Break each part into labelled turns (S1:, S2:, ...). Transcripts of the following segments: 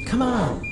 S1: Come on.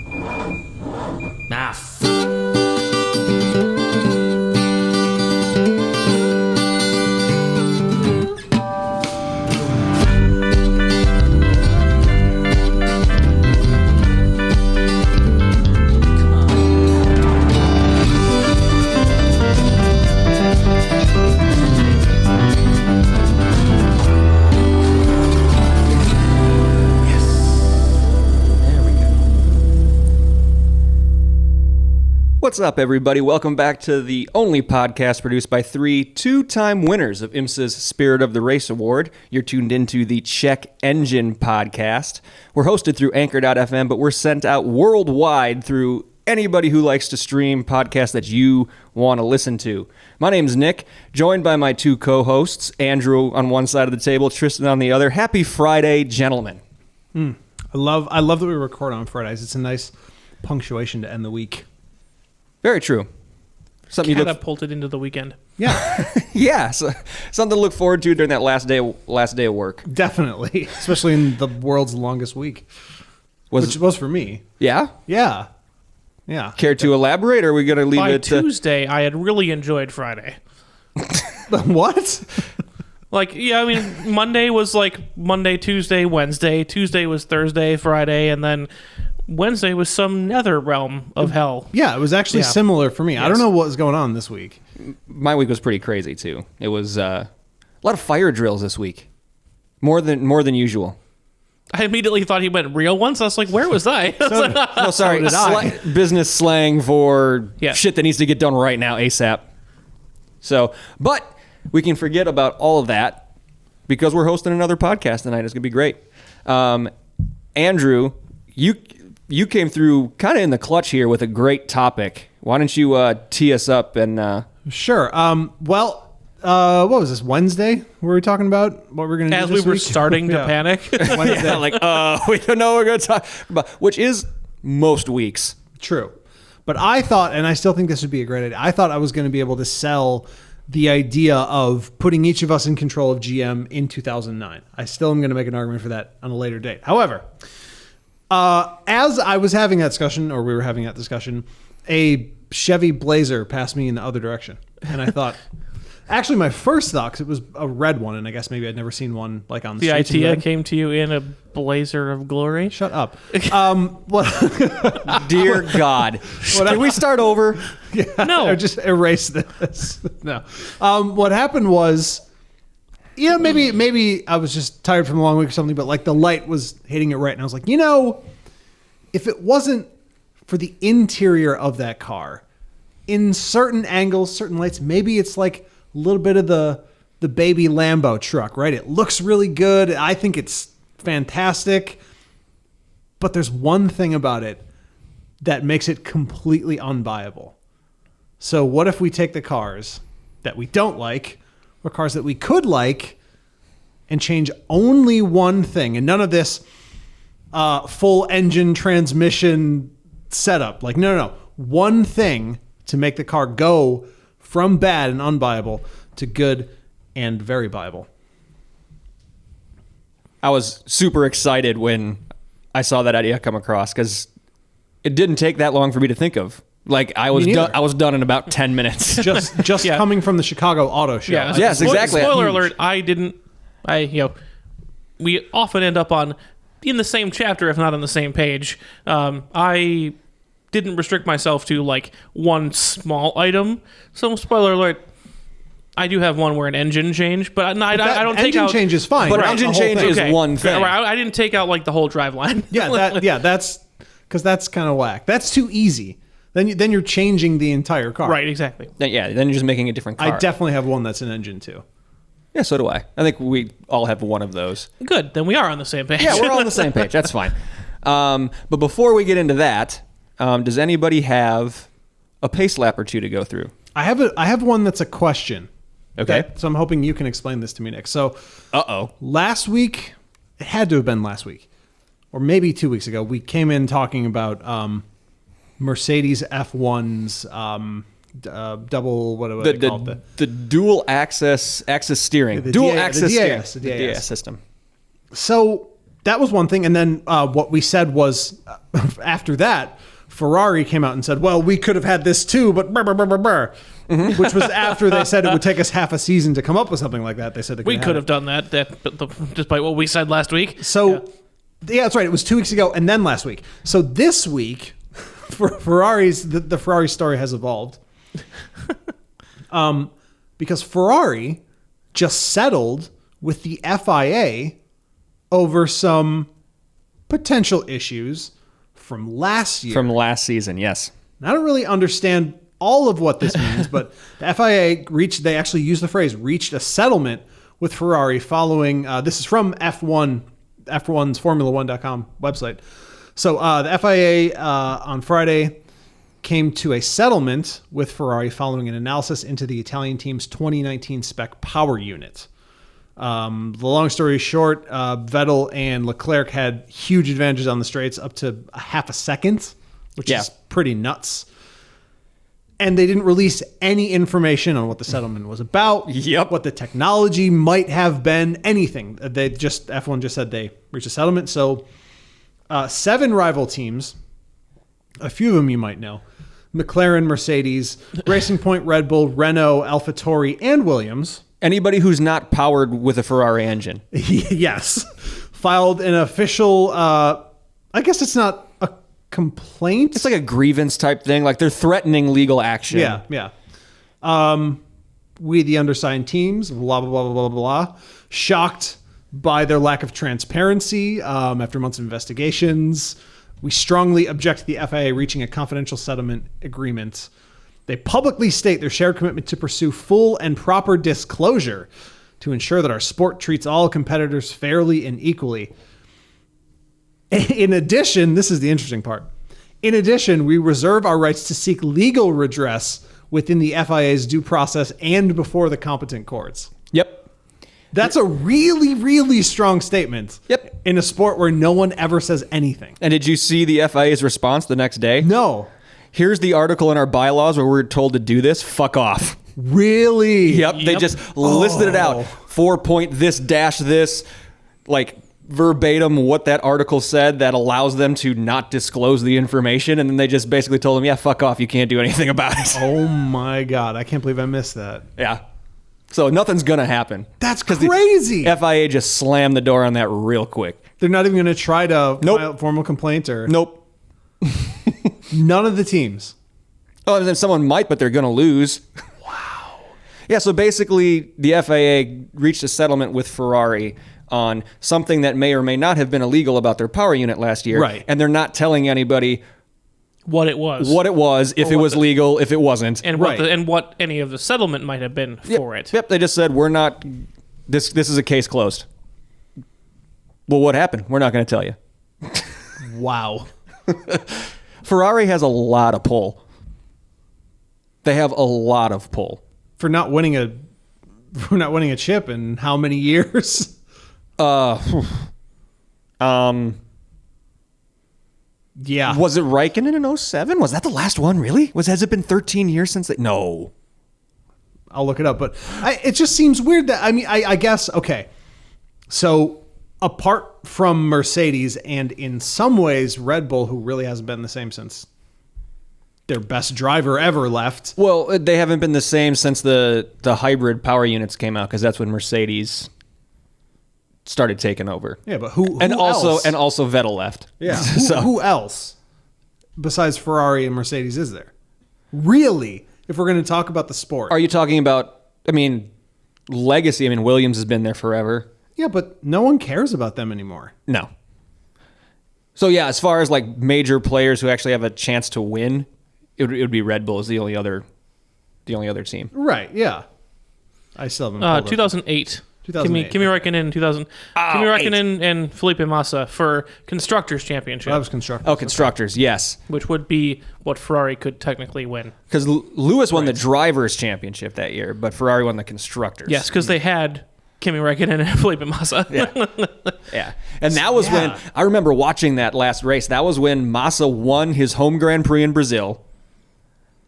S2: What's up, everybody? Welcome back to the only podcast produced by three two-time winners of IMSA's Spirit of the Race Award. You're tuned into the Check Engine podcast. We're hosted through Anchor.fm, but we're sent out worldwide through anybody who likes to stream podcasts that you want to listen to. My name's Nick, joined by my two co-hosts, Andrew on one side of the table, Tristan on the other. Happy Friday, gentlemen.
S3: I love that we record on Fridays. It's a nice punctuation to end the week.
S2: Very true. Something
S4: Catapulted into the weekend.
S3: Yeah,
S2: yeah, so something to look forward to during that last day of work.
S3: definitely. Especially in the world's longest week, which was for me.
S2: Yeah?
S3: Yeah.
S2: Care to elaborate, or are we going to leave
S4: By
S2: it to...
S4: Tuesday, I had really enjoyed Friday.
S3: What?
S4: Monday was like Monday, Tuesday, Wednesday. Tuesday was Thursday, Friday, and then Wednesday was some nether realm of hell.
S3: Yeah, it was actually similar for me. Yes. I don't know what was going on this week.
S2: My week was pretty crazy, too. It was a lot of fire drills this week. More than usual.
S4: I immediately thought he meant real ones. I was like, where was I?
S2: No, sorry. Business slang for shit that needs to get done right now, ASAP. So, but we can forget about all of that because we're hosting another podcast tonight. It's going to be great. Andrew, you came through kind of in the clutch here with a great topic. Why don't you tee us up and...
S3: Sure. What was this, Wednesday? Were we talking about what we're going to do
S4: As
S3: this
S4: we were
S3: week?
S4: starting to panic.
S2: Wednesday. We don't know what we're going to talk about, which is most weeks.
S3: True. But I thought, and I still think this would be a great idea, I thought I was going to be able to sell the idea of putting each of us in control of GM in 2009. I still am going to make an argument for that on a later date. However... as I was having that discussion, or we were having that discussion, a Chevy Blazer passed me in the other direction. And I thought, actually my first thought, because it was a red one, and I guess maybe I'd never seen one like on the streets.
S4: The idea came to you in a blazer of glory?
S3: Shut up.
S2: Dear God. Can we start over?
S3: Yeah,
S4: No.
S3: Or just erase this. No. What happened was... Yeah, maybe I was just tired from a long week or something, but like the light was hitting it right. And I was like, if it wasn't for the interior of that car, in certain angles, certain lights, maybe it's like a little bit of the baby Lambo truck, right? It looks really good. I think it's fantastic. But there's one thing about it that makes it completely unbuyable. So what if we take the cars that we don't like, or cars that we could like, and change only one thing, and none of this full engine transmission setup. Like, no. One thing to make the car go from bad and unbuyable to good and very buyable.
S2: I was super excited when I saw that idea come across because it didn't take that long for me to think of. Like I was done in about 10 minutes.
S3: Just coming from the Chicago Auto Show.
S2: Yeah. Yes, exactly.
S4: Spoiler alert, we often end up in the same chapter, if not on the same page. I didn't restrict myself to like one small item. So spoiler alert, I do have one where an engine change, but I don't take out...
S3: Engine change is fine.
S2: But
S3: right?
S2: engine change is one thing.
S4: I didn't take out like the whole driveline.
S3: That's because that's kind of whack. That's too easy. Then you're changing the entire car.
S4: Right, exactly.
S2: Then you're just making a different car.
S3: I definitely have one that's an engine too.
S2: Yeah, so do I. I think we all have one of those.
S4: Good, then we are on the same page.
S2: Yeah, we're all on the same page. That's fine. But before we get into that, does anybody have a pace lap or two to go through?
S3: I have one that's a question.
S2: Okay.
S3: So I'm hoping you can explain this to me, Nick. So, last week, it had to have been last week, or maybe 2 weeks ago, we came in talking about Mercedes F1's double, what do they call it?
S2: The dual axis steering.
S3: The
S2: Dual
S3: DAS,
S2: axis
S3: the
S2: steering.
S3: DAS,
S2: The DAS system.
S3: So that was one thing. And then what we said was after that, Ferrari came out and said, well, we could have had this too, but brr, brr, brr, brr, brr. Which was after they said it would take us half a season to come up with something like that. They said
S4: We could have done that, despite what we said last week.
S3: So, yeah, that's right. It was 2 weeks ago and then last week. So this week, for Ferrari's, the Ferrari story has evolved. Because Ferrari just settled with the FIA over some potential issues from last year.
S2: From last season, yes.
S3: And I don't really understand all of what this means, but the FIA they actually used the phrase, reached a settlement with Ferrari following, this is from F1's Formula1.com website. So the FIA on Friday came to a settlement with Ferrari following an analysis into the Italian team's 2019 spec power unit. The long story short, Vettel and Leclerc had huge advantages on the straights, up to a half a second, which is pretty nuts. And they didn't release any information on what the settlement was about, what the technology might have been, anything. F1 just said they reached a settlement. So 7 rival teams, a few of them you might know, McLaren, Mercedes, Racing Point, Red Bull, Renault, AlphaTauri, and Williams.
S2: Anybody who's not powered with a Ferrari engine.
S3: Yes. Filed an official, I guess it's not a complaint.
S2: It's like a grievance type thing. Like they're threatening legal action.
S3: Yeah. We, the undersigned teams, blah, blah, blah, blah, blah, blah, shocked by their lack of transparency after months of investigations. We strongly object to the FIA reaching a confidential settlement agreement. They publicly state their shared commitment to pursue full and proper disclosure to ensure that our sport treats all competitors fairly and equally. In addition, this is the interesting part. In addition, we reserve our rights to seek legal redress within the FIA's due process and before the competent courts.
S2: Yep.
S3: That's a really, really strong statement.
S2: Yep.
S3: In a sport where no one ever says anything.
S2: And did you see the FIA's response the next day?
S3: No.
S2: Here's the article in our bylaws where we're told to do this. Fuck off.
S3: Really?
S2: Yep. They just listed it out. 4 point this dash this, like verbatim what that article said that allows them to not disclose the information. And then they just basically told them, yeah, fuck off. You can't do anything about it.
S3: Oh my God. I can't believe I missed that.
S2: Yeah. So nothing's going to happen.
S3: That's crazy.
S2: The FIA just slammed the door on that real quick.
S3: They're not even going to try to file a formal complaint or...
S2: Nope.
S3: None of the teams.
S2: Oh, and then someone might, but they're going to lose.
S3: Wow.
S2: Yeah, so basically the FIA reached a settlement with Ferrari on something that may or may not have been illegal about their power unit last year.
S3: Right.
S2: And they're not telling anybody
S4: what it was,
S2: if it was legal, if it wasn't.
S4: and what any of the settlement might have been for it.
S2: Yep, they just said, we're not, this is a case closed. Well, what happened? We're not going to tell you.
S3: Wow.
S2: Ferrari has a lot of pull. They have a lot of pull.
S3: For not winning a chip in how many years? Yeah.
S2: Was it Raikkonen in 07? Was that the last one, really? Has it been 13 years since they... No.
S3: I'll look it up, but it just seems weird that, I guess, okay. So apart from Mercedes and in some ways Red Bull, who really hasn't been the same since their best driver ever left.
S2: Well, they haven't been the same since the hybrid power units came out, because that's when Mercedes started taking over.
S3: Yeah, but who
S2: also
S3: else?
S2: And also Vettel left.
S3: Yeah. Who else besides Ferrari and Mercedes is there? Really? If we're going to talk about the sport.
S2: Are you talking about, legacy? Williams has been there forever.
S3: Yeah, but no one cares about them anymore.
S2: No. So yeah, as far as like major players who actually have a chance to win, it would be Red Bull is the only other team.
S3: Right, yeah. I still haven't
S4: 2008.
S3: 2008.
S4: Kimi Räikkönen 2000. Kimi Räikkönen and Felipe Massa for Constructors Championship.
S3: That was Constructors.
S2: Oh, Constructors, yes.
S4: Which would be what Ferrari could technically win.
S2: Because Lewis won the Drivers' Championship that year, but Ferrari won the Constructors.
S4: Yes, because they had Kimi Räikkönen and Felipe Massa.
S2: Yeah. And that was when, I remember watching that last race, that was when Massa won his home Grand Prix in Brazil.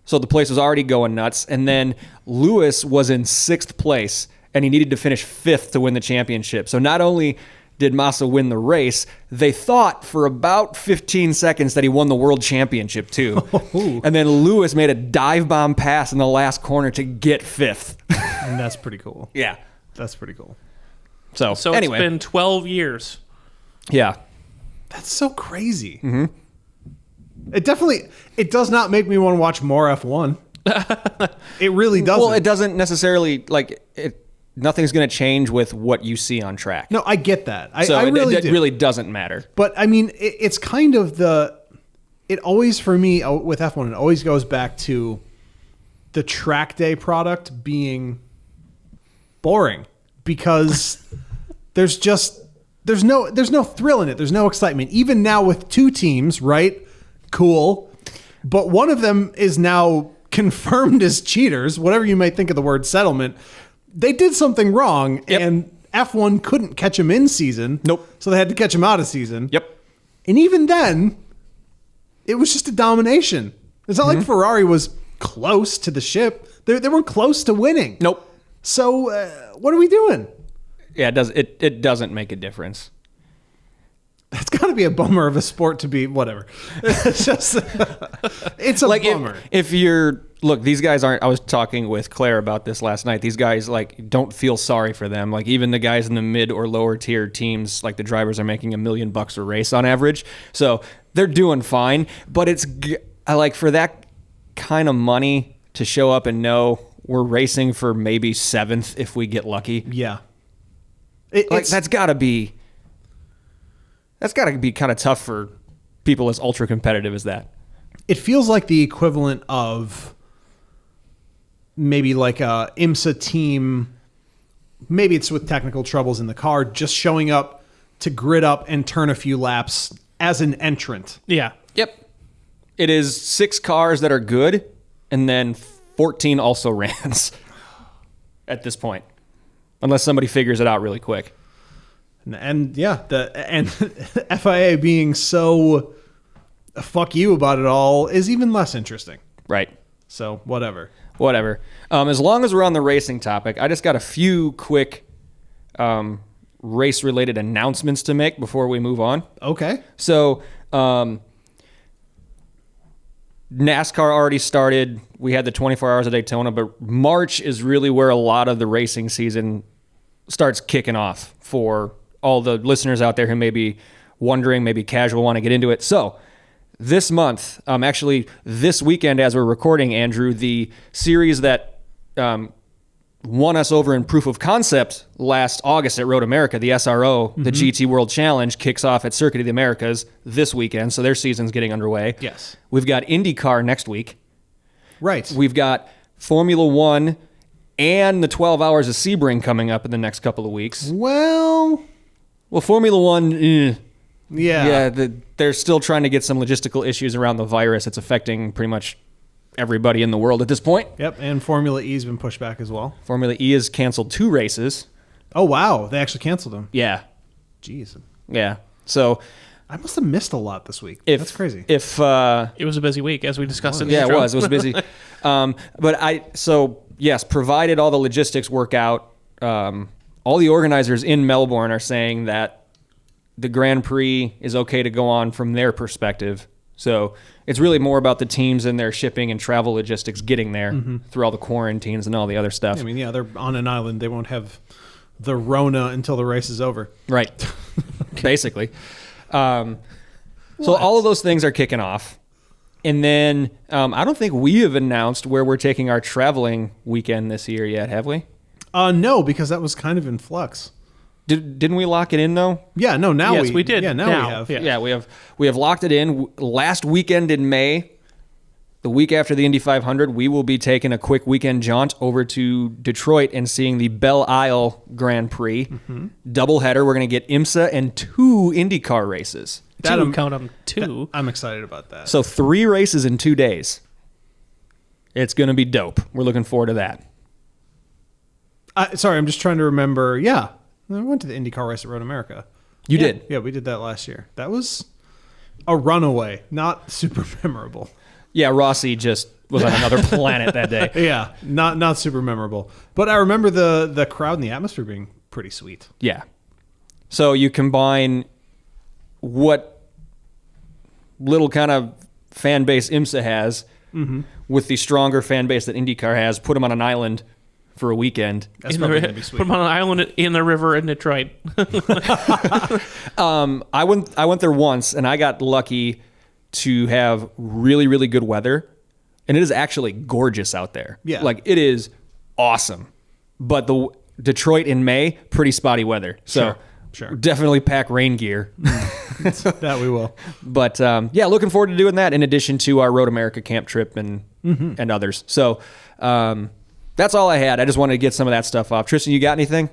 S2: So the place was already going nuts. And then Lewis was in 6th place, and he needed to finish 5th to win the championship. So not only did Massa win the race, they thought for about 15 seconds that he won the world championship too. And then Lewis made a dive bomb pass in the last corner to get 5th.
S3: And that's pretty cool.
S2: Yeah.
S3: That's pretty cool.
S2: So anyway.
S4: It's been 12 years.
S2: Yeah.
S3: That's so crazy. Mm-hmm. It does not make me want to watch more F1. It really doesn't.
S2: Well, it doesn't necessarily, nothing's going to change with what you see on track.
S3: No, I get that. I
S2: it
S3: really do.
S2: really doesn't matter.
S3: But I mean, it's kind of it always, for me, with F1, it always goes back to the track day product being boring because there's no thrill in it. There's no excitement. Even now with 2 teams, right? Cool. But one of them is now confirmed as cheaters, whatever you might think of the word settlement. They did something wrong, and F1 couldn't catch him in season.
S2: Nope.
S3: So they had to catch him out of season.
S2: Yep.
S3: And even then, it was just a domination. It's not like Ferrari was close to the ship. They weren't close to winning.
S2: Nope.
S3: So what are we doing?
S2: Yeah, it doesn't make a difference.
S3: That's got to be a bummer of a sport to be, whatever. It's just, it's a bummer.
S2: If you're, look, these guys aren't, I was talking with Claire about this last night. These guys, don't feel sorry for them. Even the guys in the mid or lower tier teams, the drivers are making $1 million a race on average. So they're doing fine. But it's, for that kind of money to show up and know we're racing for maybe 7th if we get lucky.
S3: Yeah.
S2: That's got to be kind of tough for people as ultra competitive as that.
S3: It feels like the equivalent of maybe like a IMSA team. Maybe it's with technical troubles in the car, just showing up to grid up and turn a few laps as an entrant.
S4: Yeah.
S2: Yep. It is 6 cars that are good and then 14 also rans at this point, unless somebody figures it out really quick.
S3: And yeah, and FIA being so fuck you about it all is even less interesting.
S2: Right.
S3: So whatever.
S2: As long as we're on the racing topic, I just got a few quick race-related announcements to make before we move on.
S3: Okay.
S2: So NASCAR already started. We had the 24 Hours of Daytona, but March is really where a lot of the racing season starts kicking off for all the listeners out there who may be wondering, maybe casual, want to get into it. So this month, actually this weekend as we're recording, Andrew, the series that won us over in proof of concept last August at Road America, the SRO, the GT World Challenge, kicks off at Circuit of the Americas this weekend, so their season's getting underway.
S3: Yes.
S2: We've got IndyCar next week.
S3: Right.
S2: We've got Formula One and the 12 Hours of Sebring coming up in the next couple of weeks.
S3: Well,
S2: Formula One,
S3: yeah.
S2: they're still trying to get some logistical issues around the virus. It's affecting pretty much everybody in the world at this point.
S3: Yep, and Formula E's been pushed back as well.
S2: Formula E has canceled 2 races.
S3: Oh, wow. They actually canceled them.
S2: Yeah.
S3: Jeez.
S2: Yeah. So
S3: I must have missed a lot this week. That's crazy.
S2: If
S4: It was a busy week, as we discussed in the
S2: yeah,
S4: intro.
S2: it was busy. Yes, provided all the logistics work out, all the organizers in Melbourne are saying that the Grand Prix is okay to go on from their perspective. So it's really more about the teams and their shipping and travel logistics getting there through all the quarantines and all the other stuff.
S3: I mean, yeah, they're on an island. They won't have the Rona until the race is over.
S2: Right. Basically. So all of those things are kicking off. And then I don't think we have announced where we're taking our traveling weekend this year yet, have we?
S3: No, because that was kind of in flux.
S2: Didn't we lock it in though?
S3: Yeah, no, now
S4: Yes, we did.
S3: Yeah, now
S4: Now,
S3: we have.
S4: yeah.
S2: Yeah, we have locked it in. Last weekend in May, the week after the Indy 500, we will be taking a quick weekend jaunt over to Detroit and seeing the Belle Isle Grand Prix. Doubleheader. We're going to get IMSA and 2 IndyCar races.
S4: Count them 2.
S3: I'm excited about that.
S2: So 3 races in 2 days. It's going to be dope. We're looking forward to that.
S3: Sorry, I'm just trying to remember. Yeah, I went to the IndyCar race at Road America.
S2: You did?
S3: Yeah, we did that last year. That was a runaway, not super memorable.
S2: Yeah, Rossi just was on another planet that day.
S3: Yeah, not super memorable. But I remember the crowd and the atmosphere being pretty sweet.
S2: Yeah. So you combine what little kind of fan base IMSA has with the stronger fan base that IndyCar has, put them on an island for a weekend.
S3: That's
S4: In
S3: probably
S4: the,
S3: gonna be
S4: put
S3: sweet.
S4: them on an island in the river in Detroit.
S2: I went there once, and I got lucky to have really, really good weather, and it is actually gorgeous out there.
S3: Yeah.
S2: Like, it is awesome. But the Detroit in May, pretty spotty weather. So
S3: Sure.
S2: definitely pack rain gear.
S3: That we will.
S2: But yeah, looking forward to doing that in addition to our Road America camp trip and others. So that's all I had. I just wanted to get some of that stuff off. Tristan, you got anything?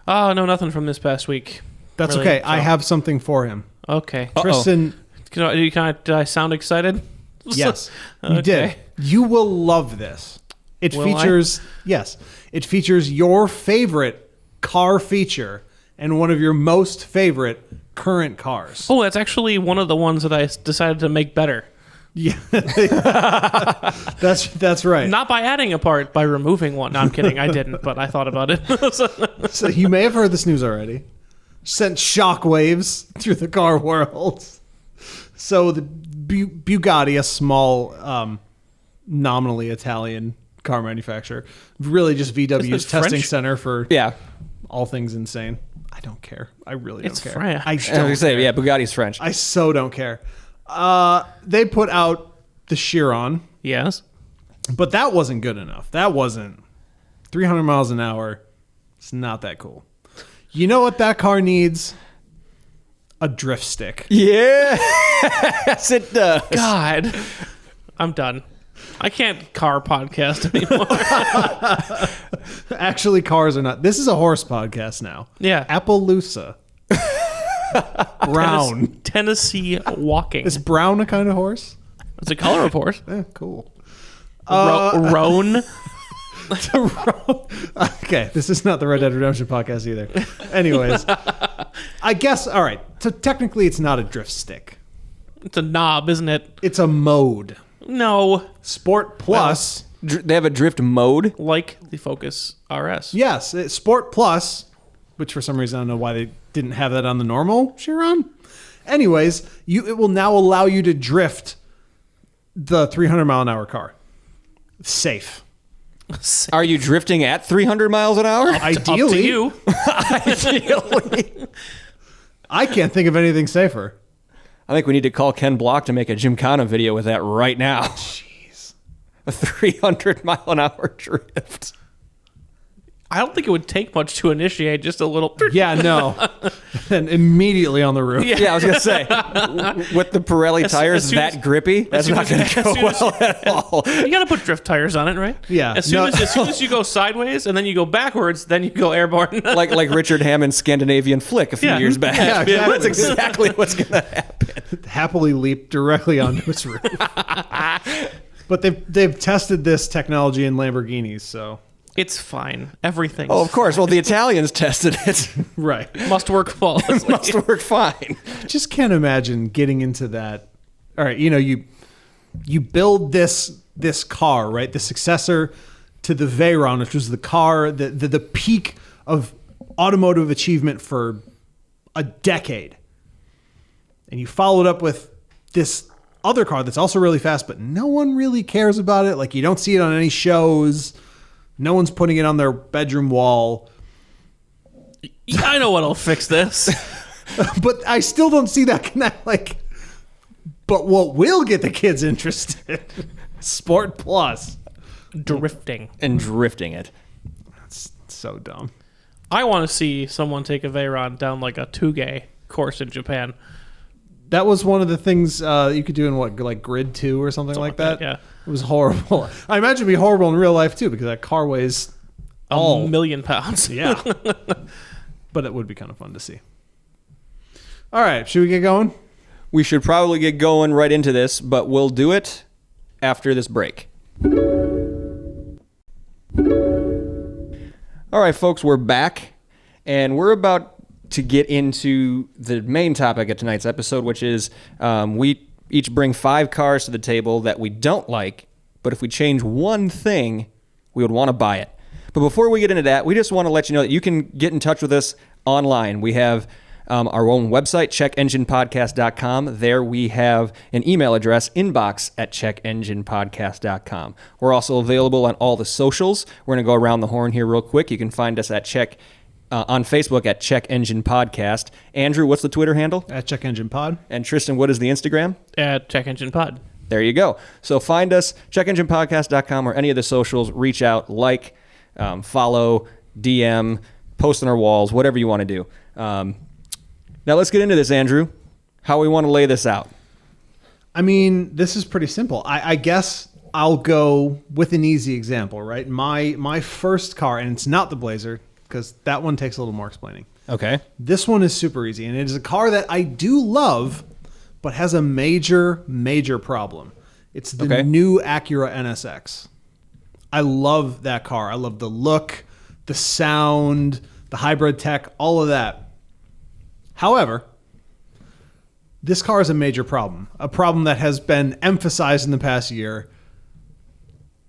S4: Oh, no, nothing from this past week.
S3: That's
S4: Really,
S3: okay. I
S4: so-
S3: have something for him.
S4: Okay.
S3: Tristan,
S4: Did I sound excited?
S3: yes, you
S4: Okay.
S3: did. You will love this. It
S4: Will I?
S3: features, yes, it features your favorite car feature and one of your most favorite current cars.
S4: Oh, that's actually one of the ones that I decided to make better.
S3: Yeah, that's right.
S4: Not by adding a part, by removing one. No, I'm kidding. I didn't, but I thought about it.
S3: So you may have heard this news already. Sent shockwaves through the car world. So the Bugatti, a small, nominally Italian car manufacturer, really just VW's
S4: it
S3: testing
S4: French?
S3: center for
S2: Yeah.
S3: all things insane. I don't care. I really don't
S4: It's
S3: care.
S4: French.
S3: I
S2: I was
S3: don't
S2: gonna say,
S3: care.
S2: yeah, Bugatti's French.
S3: I so don't care. They put out the Chiron,
S4: Yes.
S3: but that wasn't good enough. That wasn't 300 miles an hour. It's not that cool. You know what that car needs? A drift stick.
S2: Yeah, yes, it does.
S4: God. I'm done. I can't car podcast anymore.
S3: Actually, cars are not. This is a horse podcast now.
S4: Yeah.
S3: Appaloosa. Brown.
S4: Tennessee walking.
S3: Is brown a kind of horse?
S4: It's a color report.
S3: Cool.
S4: Roan.
S3: Okay, this is not the Red Dead Redemption podcast either. Anyways, I guess, all right. So technically, it's not a drift stick.
S4: It's a knob, isn't it?
S3: It's a mode.
S4: No.
S3: Sport Plus.
S2: They have a drift mode.
S4: Like the Focus RS.
S3: Yes, it's Sport Plus, which for some reason I don't know why they didn't have that on the normal Chiron. Anyways, it will now allow you to drift the 300 mile an hour car. Safe.
S2: Are you drifting at 300 miles an hour?
S3: Ideally,
S4: Up to you.
S2: Ideally.
S3: I can't think of anything safer.
S2: I think we need to call Ken Block to make a Gymkhana video with that right now. Jeez. A 300 mile an hour drift.
S4: I don't think it would take much to initiate, just a little.
S3: Yeah, no. And immediately on the roof.
S2: Yeah, I was going to say, with the Pirelli tires
S4: as soon
S2: that
S4: as-
S2: grippy, that's
S4: soon
S2: not
S4: as-
S2: going
S4: as
S2: to go
S4: soon as-
S2: well at all.
S4: You got to put drift tires on it, right?
S3: Yeah.
S4: As soon as you go sideways and then you go backwards, then you go airborne.
S2: like Richard Hammond's Scandinavian flick a few
S4: Yeah.
S2: years back.
S3: Yeah, exactly.
S2: That's exactly what's going to happen.
S3: Happily leap directly onto its roof. But they've tested this technology in Lamborghinis, so
S4: It's fine. Everything
S2: Oh, of course. Well, the Italians tested it.
S3: right.
S4: must work flawlessly.
S2: Must work fine.
S3: Just can't imagine getting into that. All right, you build this car, right? The successor to the Veyron, which was the car, the peak of automotive achievement for a decade. And you follow it up with this other car that's also really fast, but no one really cares about it. Like, you don't see it on any shows. No one's putting it on their bedroom wall.
S4: Yeah, I know what'll fix this.
S3: But I still don't see that connect. Like, but what will get the kids interested? Sport Plus.
S4: Drifting.
S2: And drifting it.
S3: That's so dumb.
S4: I want to see someone take a Veyron down like a Touge course in Japan.
S3: That was one of the things you could do in like Grid 2 or something like that.
S4: Yeah.
S3: It was horrible. I imagine it'd be horrible in real life too, because that car weighs
S4: A million pounds.
S3: yeah. But it would be kind of fun to see. All right, should we get going?
S2: We should probably get going right into this, but we'll do it after this break. All right, folks, we're back, and we're about to get into the main topic of tonight's episode, which is we each bring 5 cars to the table that we don't like, but if we change one thing, we would want to buy it. But before we get into that, we just want to let you know that you can get in touch with us online. We have our own website, checkenginepodcast.com. There we have an email address, inbox@checkenginepodcast.com. We're also available on all the socials. We're going to go around the horn here real quick. You can find us at on Facebook at Check Engine Podcast. Andrew, what's the Twitter handle?
S3: At Check Engine Pod.
S2: And Tristan, what is the Instagram?
S4: At Check Engine Pod.
S2: There you go. So find us, checkenginepodcast.com, or any of the socials. Reach out, follow, DM, post on our walls, whatever you want to do. Now let's get into this, Andrew. How we want to lay this out.
S3: I mean, this is pretty simple. I guess I'll go with an easy example, right? My first car, and it's not the Blazer, because that one takes a little more explaining.
S2: Okay.
S3: This one is super easy, and it is a car that I do love, but has a major, major problem. It's the new Acura NSX. I love that car. I love the look, the sound, the hybrid tech, all of that. However, this car is a major problem, a problem that has been emphasized in the past year.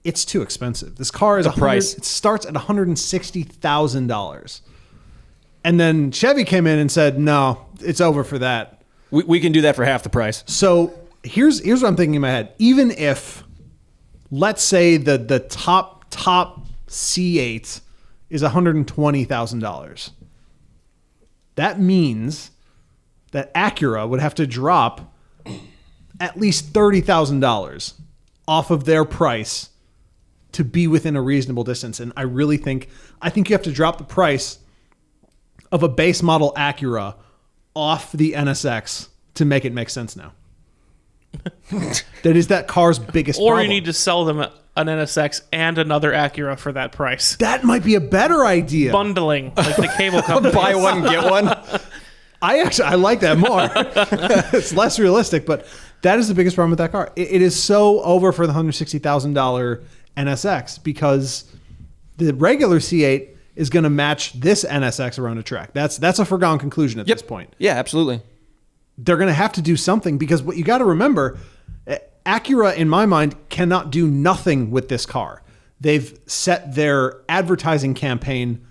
S3: It's too expensive. This car is
S2: the price.
S3: It starts at $160,000. And then Chevy came in and said, no, it's over for that.
S2: We can do that for half the price.
S3: So here's what I'm thinking in my head. Even if, let's say the top C8 is $120,000, that means that Acura would have to drop at least $30,000 off of their price to be within a reasonable distance. And I think you have to drop the price of a base model Acura off the NSX to make it make sense now. That is that car's biggest
S4: Or
S3: problem.
S4: you need to sell them an NSX and another Acura for that price.
S3: That might be a better idea.
S4: Bundling, like the cable company.
S2: Buy one, get one.
S3: I like that more. It's less realistic, but that is the biggest problem with that car. It is so over for the $160,000 NSX because the regular C8 is going to match this NSX around a track. That's a foregone conclusion at this point.
S2: Yeah, absolutely.
S3: They're going to have to do something because what you got to remember, Acura, in my mind, cannot do nothing with this car. They've set their advertising campaign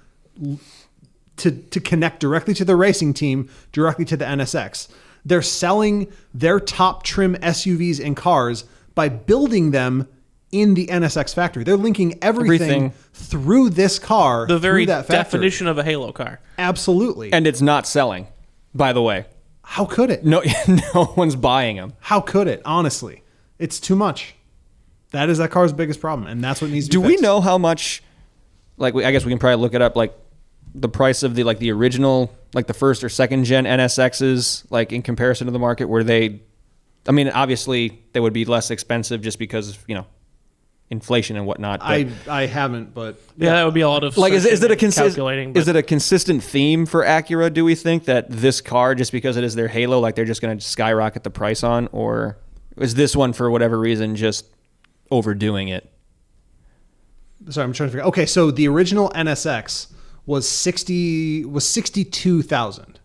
S3: to connect directly to the racing team, directly to the NSX. They're selling their top trim SUVs and cars by building them in the NSX factory. They're linking everything through this car.
S4: The very
S3: through that factory.
S4: definition of a Halo car.
S3: Absolutely.
S2: And it's not selling, by the way.
S3: How could it?
S2: No one's buying them.
S3: How could it? Honestly, it's too much. That is that car's biggest problem, and that's what needs to be
S2: Do we
S3: fixed.
S2: know how much, I guess we can probably look it up, the price of the original, the first or second gen NSXs, in comparison to the market, where obviously they would be less expensive just because of, inflation and whatnot. But
S3: I haven't, but
S4: Yeah, that would be a lot of
S2: is it a
S4: calculating.
S2: is it a consistent theme for Acura? Do we think that this car, just because it is their Halo, they're just going to skyrocket the price on, or is this one for whatever reason just overdoing it?
S3: sorry, I'm trying to figure. Okay, so the original NSX was 62,000.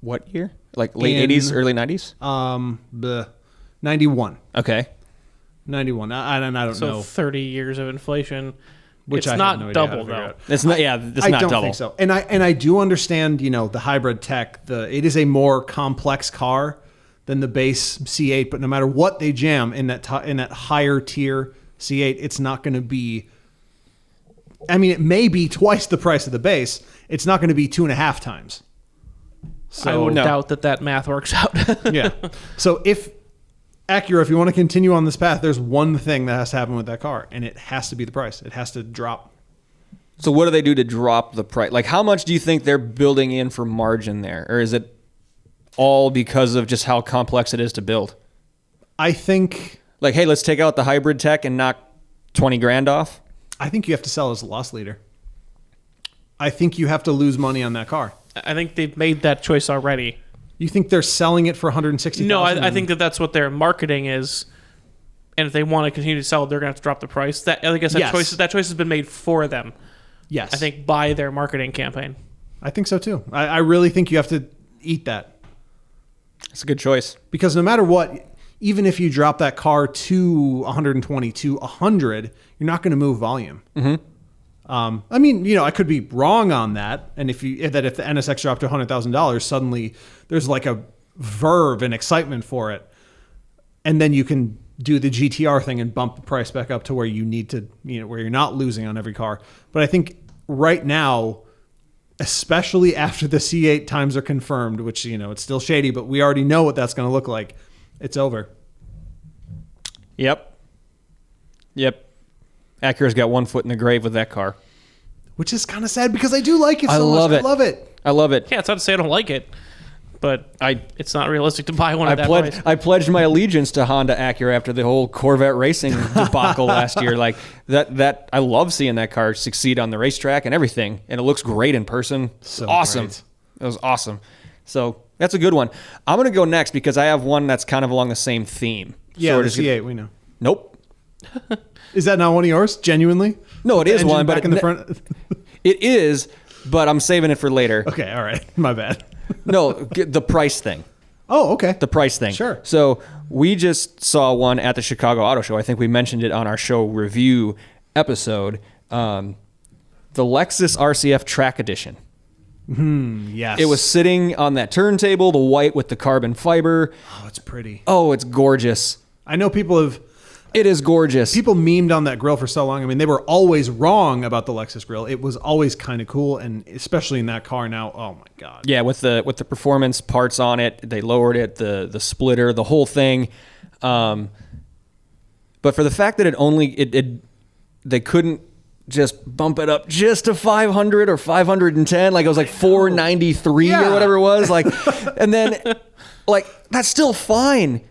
S2: What year? Late 80s, early 90s?
S3: 91.
S2: Okay.
S3: 91. I don't know.
S4: So 30 years of inflation.
S3: Which
S4: it's
S3: I
S4: not
S3: have no idea how to
S4: double
S3: figure
S4: though.
S3: out.
S2: It's not. Yeah, it's
S3: I
S2: not
S3: don't
S2: double.
S3: think so. And I do understand, the hybrid tech. It is a more complex car than the base C8. But no matter what they jam in that higher tier C8, it's not going to be. I mean, it may be twice the price of the base. It's not going to be 2.5 times. So
S4: I would
S2: No.
S4: doubt that math works out.
S3: yeah. So if Acura, if you want to continue on this path, there's one thing that has to happen with that car, and it has to be the price. It has to drop.
S2: So what do they do to drop the price? How much do you think they're building in for margin there? Or is it all because of just how complex it is to build?
S3: I think
S2: Hey, let's take out the hybrid tech and knock 20 grand off?
S3: you have to sell as a loss leader. I think you have to lose money on that car.
S4: I think they've made that choice already.
S3: You think they're selling it for 160,000?
S4: No, I think that's what their marketing is. And if they want to continue to sell it, they're going to have to drop the price. I guess that
S3: Yes.
S4: choice has been made for them.
S3: Yes.
S4: I think by their marketing campaign.
S3: I think so too. I really think you have to eat that.
S2: It's a good choice.
S3: Because no matter what, even if you drop that car to 120, to 100, you're not going to move volume. Mm-hmm. I mean, I could be wrong on that. And if the NSX dropped to $100,000, suddenly there's like a verve and excitement for it. And then you can do the GTR thing and bump the price back up to where you need to, where you're not losing on every car. But I think right now, especially after the C8 times are confirmed, which, it's still shady, but we already know what that's going to look like. It's over.
S2: Yep. Acura's got one foot in the grave with that car.
S3: Which is kind of sad because I do like it so much. I love it.
S2: I love it.
S4: Yeah, it's not to say I don't like it, but it's not realistic to buy one at that price.
S2: I pledged my allegiance to Honda Acura after the whole Corvette racing debacle last year. Like that, I love seeing that car succeed on the racetrack and everything, and it looks great in person.
S3: So
S2: awesome.
S3: great.
S2: It was awesome. So that's a good one. I'm going to go next because I have one that's kind of along the same theme.
S3: Yeah,
S2: So we're
S3: the
S2: just gonna-
S3: C8, we know.
S2: Nope.
S3: Is that not one of yours? Genuinely?
S2: No, it is
S3: Engine
S2: one, but
S3: back in the front.
S2: it is, but I'm saving it for later.
S3: Okay, all right. My bad.
S2: No, the price thing.
S3: Oh, okay.
S2: The price thing.
S3: Sure.
S2: So we just saw one at the Chicago Auto Show. I think we mentioned it on our show review episode. The Lexus RCF Track Edition.
S3: Yes.
S2: It was sitting on that turntable, the white with the carbon fiber.
S3: Oh, it's pretty.
S2: Oh, it's gorgeous.
S3: I know
S2: It is gorgeous.
S3: people memed on that grill for so long. I mean, they were always wrong about the Lexus grill. It was always kind of cool, and especially in that car now. Oh my god.
S2: Yeah, with the performance parts on it, they lowered it, the splitter, the whole thing. But for the fact that they couldn't just bump it up just to 500 or 510, like it was like 493
S3: Yeah.
S2: or whatever it was, like, and then like that's still fine.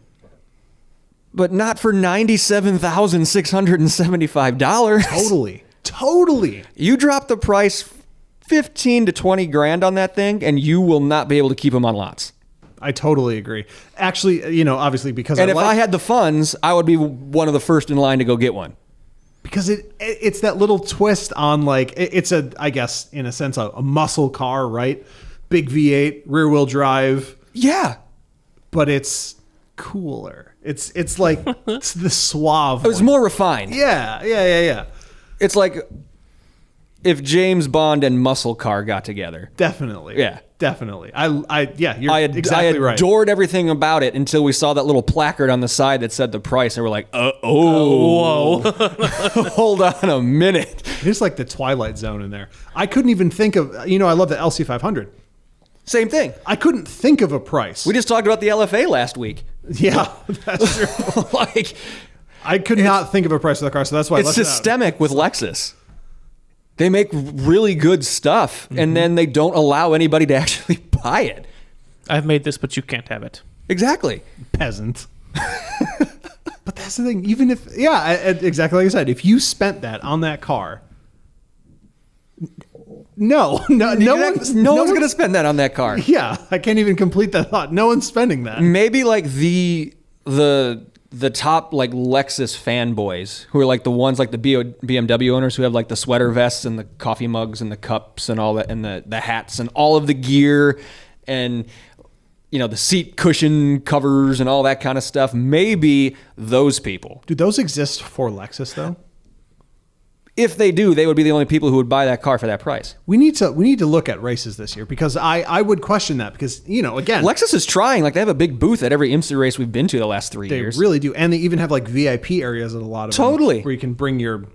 S2: But not for $97,675.
S3: Totally.
S2: You drop the price 15 to 20 grand on that thing, and you will not be able to keep them on lots.
S3: I totally agree. Actually, obviously because
S2: And if I had the funds, I would be one of the first in line to go get one.
S3: because it's that little twist on like it's I guess in a sense a muscle car, right? Big V8, rear wheel drive,
S2: Yeah.
S3: but it's cooler. It's like it's the suave.
S2: It was
S3: one.
S2: more refined.
S3: Yeah.
S2: It's like if James Bond and Muscle Car got together.
S3: Definitely.
S2: Yeah.
S3: Definitely. You're
S2: I
S3: exactly right.
S2: adored everything about it until we saw that little placard on the side that said the price, and we're like, whoa. Hold on a minute.
S3: It's like the Twilight Zone in there. I couldn't even think of, I love the LC500.
S2: Same thing.
S3: I couldn't think of a price.
S2: We just talked about the LFA last week.
S3: Yeah, that's true.
S2: Like,
S3: I could not think of a price of the car, so that's why I
S2: it's
S3: left it out.
S2: systemic with Lexus. They make really good stuff, and then they don't allow anybody to actually buy it.
S4: I've made this, but you can't have it.
S2: Exactly.
S3: Peasant. But that's the thing. Even if, exactly like I said, if you spent that on that car, no one's
S2: going to spend that on that car.
S3: Yeah, I can't even complete that thought. No one's spending that.
S2: Maybe like the top like Lexus fanboys who are like the ones like the BMW owners who have like the sweater vests and the coffee mugs and the cups and all that and the hats and all of the gear and the seat cushion covers and all that kind of stuff. Maybe those people.
S3: Do those exist for Lexus though?
S2: If they do, they would be the only people who would buy that car for that price.
S3: We need to look at races this year because I would question that because again
S2: Lexus is trying. Like they have a big booth at every IMSA race we've been to the last 3
S3: they
S2: years.
S3: really do, and they even have like VIP areas at a lot of
S2: Totally.
S3: them where you can bring your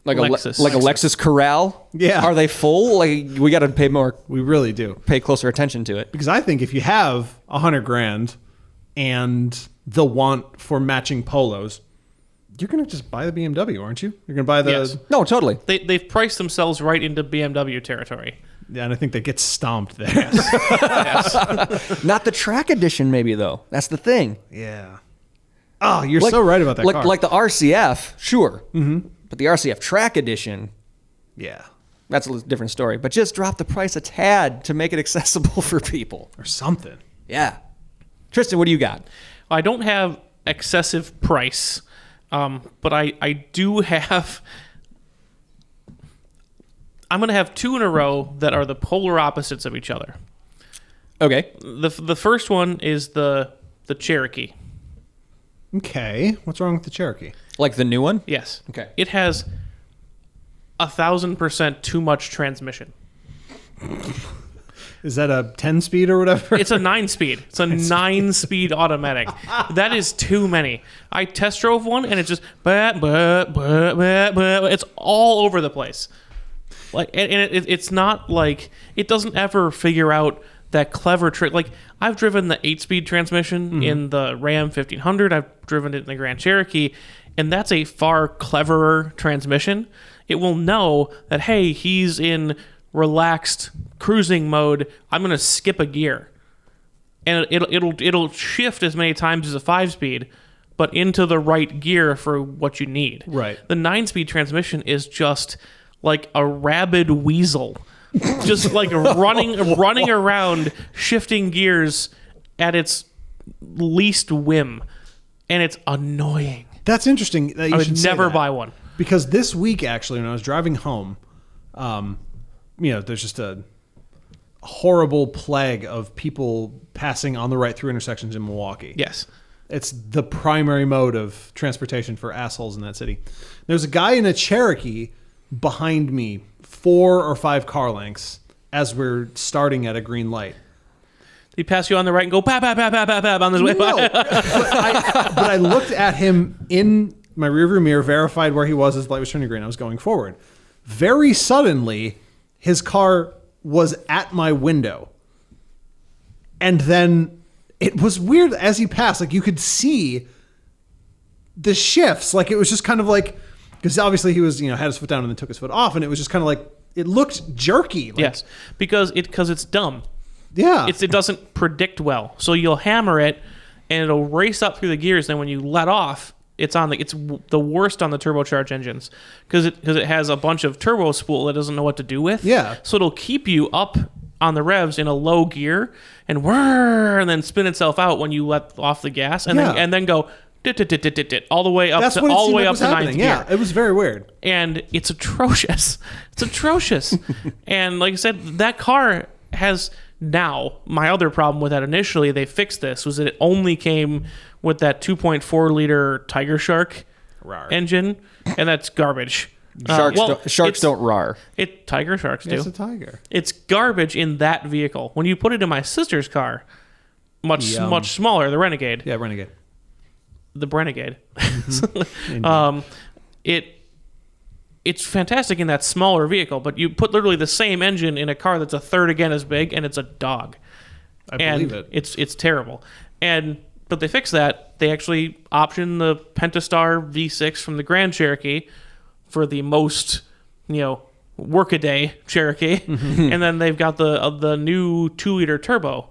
S2: like
S4: Lexus.
S2: a Lexus Corral.
S3: Yeah.
S2: Are they full? Like we got to
S3: We really do
S2: pay closer attention to it.
S3: because I think if you have $100,000 and the want for matching polos, you're gonna just buy the BMW, aren't you? You're gonna buy the
S4: Yes.
S2: No, totally.
S4: They've priced themselves right into BMW territory.
S3: Yeah, and I think they get stomped there.
S2: Not the track edition, maybe though. That's the thing.
S3: Yeah. Oh, you're so right about that car.
S2: Like the RCF, sure. Mm-hmm. But the RCF track edition,
S3: yeah,
S2: that's a different story. But just drop the price a tad to make it accessible for people.
S3: or something.
S2: Yeah. Tristan, what do you got?
S4: I don't have excessive price, but I do have. I'm going to have two in a row that are the polar opposites of each other.
S2: Okay.
S4: The first one is the Cherokee.
S3: Okay, what's wrong with the Cherokee?
S2: Like the new one?
S4: Yes.
S2: Okay.
S4: It has 1,000% too much transmission.
S3: Is that a 10-speed or whatever?
S4: It's a 9-speed. It's a 9-speed automatic. That is too many. I test drove one, and it's just it's all over the place. Like, and it's not like it doesn't ever figure out that clever trick. Like, I've driven the 8-speed transmission in the Ram 1500. I've driven it in the Grand Cherokee, and that's a far cleverer transmission. It will know that, hey, he's in relaxed cruising mode. I'm going to skip a gear, and it'll shift as many times as a 5-speed, but into the right gear for what you need.
S3: Right.
S4: The 9-speed transmission is just like a rabid weasel, just like running around, shifting gears at its least whim, and it's annoying.
S3: That's interesting. That you
S4: I would
S3: should say
S4: never
S3: that.
S4: buy one.
S3: Because this week, actually, when I was driving home, there's just a horrible plague of people passing on the right through intersections in Milwaukee.
S4: Yes.
S3: It's the primary mode of transportation for assholes in that city. There's a guy in a Cherokee behind me, 4 or 5 car lengths, as we're starting at a green light.
S4: He pass you on the right and go, bap, bap, bap, bap, bap, bap, on his way.
S3: No, but I looked at him in my rearview mirror, verified where he was as the light was turning green. I was going forward. Very suddenly, his car was at my window. And then it was weird as he passed. Like, you could see the shifts. Like, it was just kind of like, because obviously he was, had his foot down and then took his foot off. And it was just kind of like, it looked jerky. Like,
S4: Yes, because it's dumb.
S3: Yeah.
S4: It doesn't predict well. So you'll hammer it, and it'll race up through the gears. Then when you let off, it's the worst on the turbocharged engines because it has a bunch of turbo spool that doesn't know what to do with.
S3: Yeah.
S4: So it'll keep you up on the revs in a low gear and whir, and then spin itself out when you let off the gas, and then go dit, all the way up
S3: That's
S4: to
S3: what it
S4: all the
S3: seemed
S4: way
S3: like
S4: up
S3: was
S4: to ninth
S3: happening.
S4: gear.
S3: Yeah, it was very weird.
S4: And it's atrocious. It's atrocious. And like I said, that car has now, my other problem with that initially, they fixed this, was that it only came with that 2.4 liter Tiger Shark engine, and that's garbage.
S2: Sharks don't rar.
S4: Tiger Sharks do.
S3: It's a Tiger.
S4: It's garbage in that vehicle. When you put it in my sister's car, much smaller, the Renegade.
S3: Yeah, Renegade.
S4: The Brenegade. It's fantastic in that smaller vehicle, but you put literally the same engine in a car that's a third again as big, and it's a dog.
S3: I believe it.
S4: It's terrible. But they fixed that. They actually optioned the Pentastar V6 from the Grand Cherokee for the most, workaday Cherokee, and then they've got the new 2-liter turbo,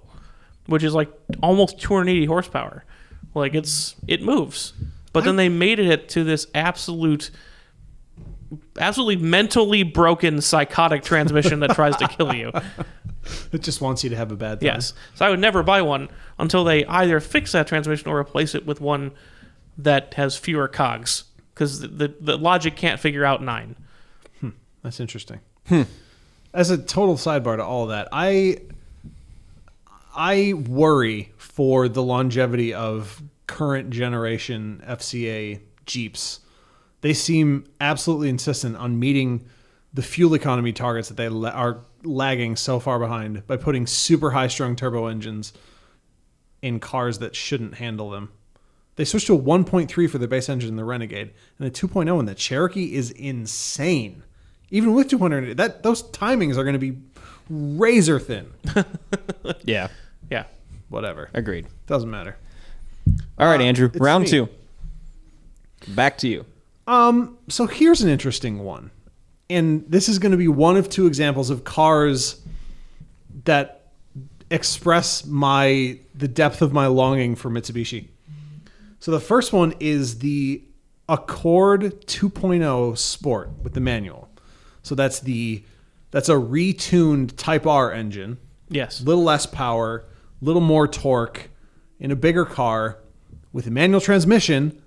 S4: which is like almost 280 horsepower. Like it moves, but then they made it to this absolutely mentally broken, psychotic transmission that tries to kill you.
S3: It just wants you to have a bad time.
S4: Yes. So I would never buy one until they either fix that transmission or replace it with one that has fewer cogs, because the logic can't figure out 9.
S3: That's interesting. As a total sidebar to all of that, I worry for the longevity of current generation FCA Jeeps. They seem absolutely insistent on meeting the fuel economy targets that they are lagging so far behind by putting super high-strung turbo engines in cars that shouldn't handle them. They switched to a 1.3 for their base engine in the Renegade, and a 2.0 in the Cherokee is insane. Even with 200, those timings are going to be razor thin.
S2: Yeah.
S4: Yeah.
S3: Whatever.
S2: Agreed.
S3: Doesn't matter.
S2: All right, Andrew.
S3: it's
S2: Round
S3: me.
S2: 2. Back to you.
S3: So here's an interesting one. And this is going to be one of 2 examples of cars that express the depth of my longing for Mitsubishi. So the first one is the Accord 2.0 Sport with the manual. So that's a retuned Type R engine.
S4: Yes.
S3: Little less power, little more torque in a bigger car with a manual transmission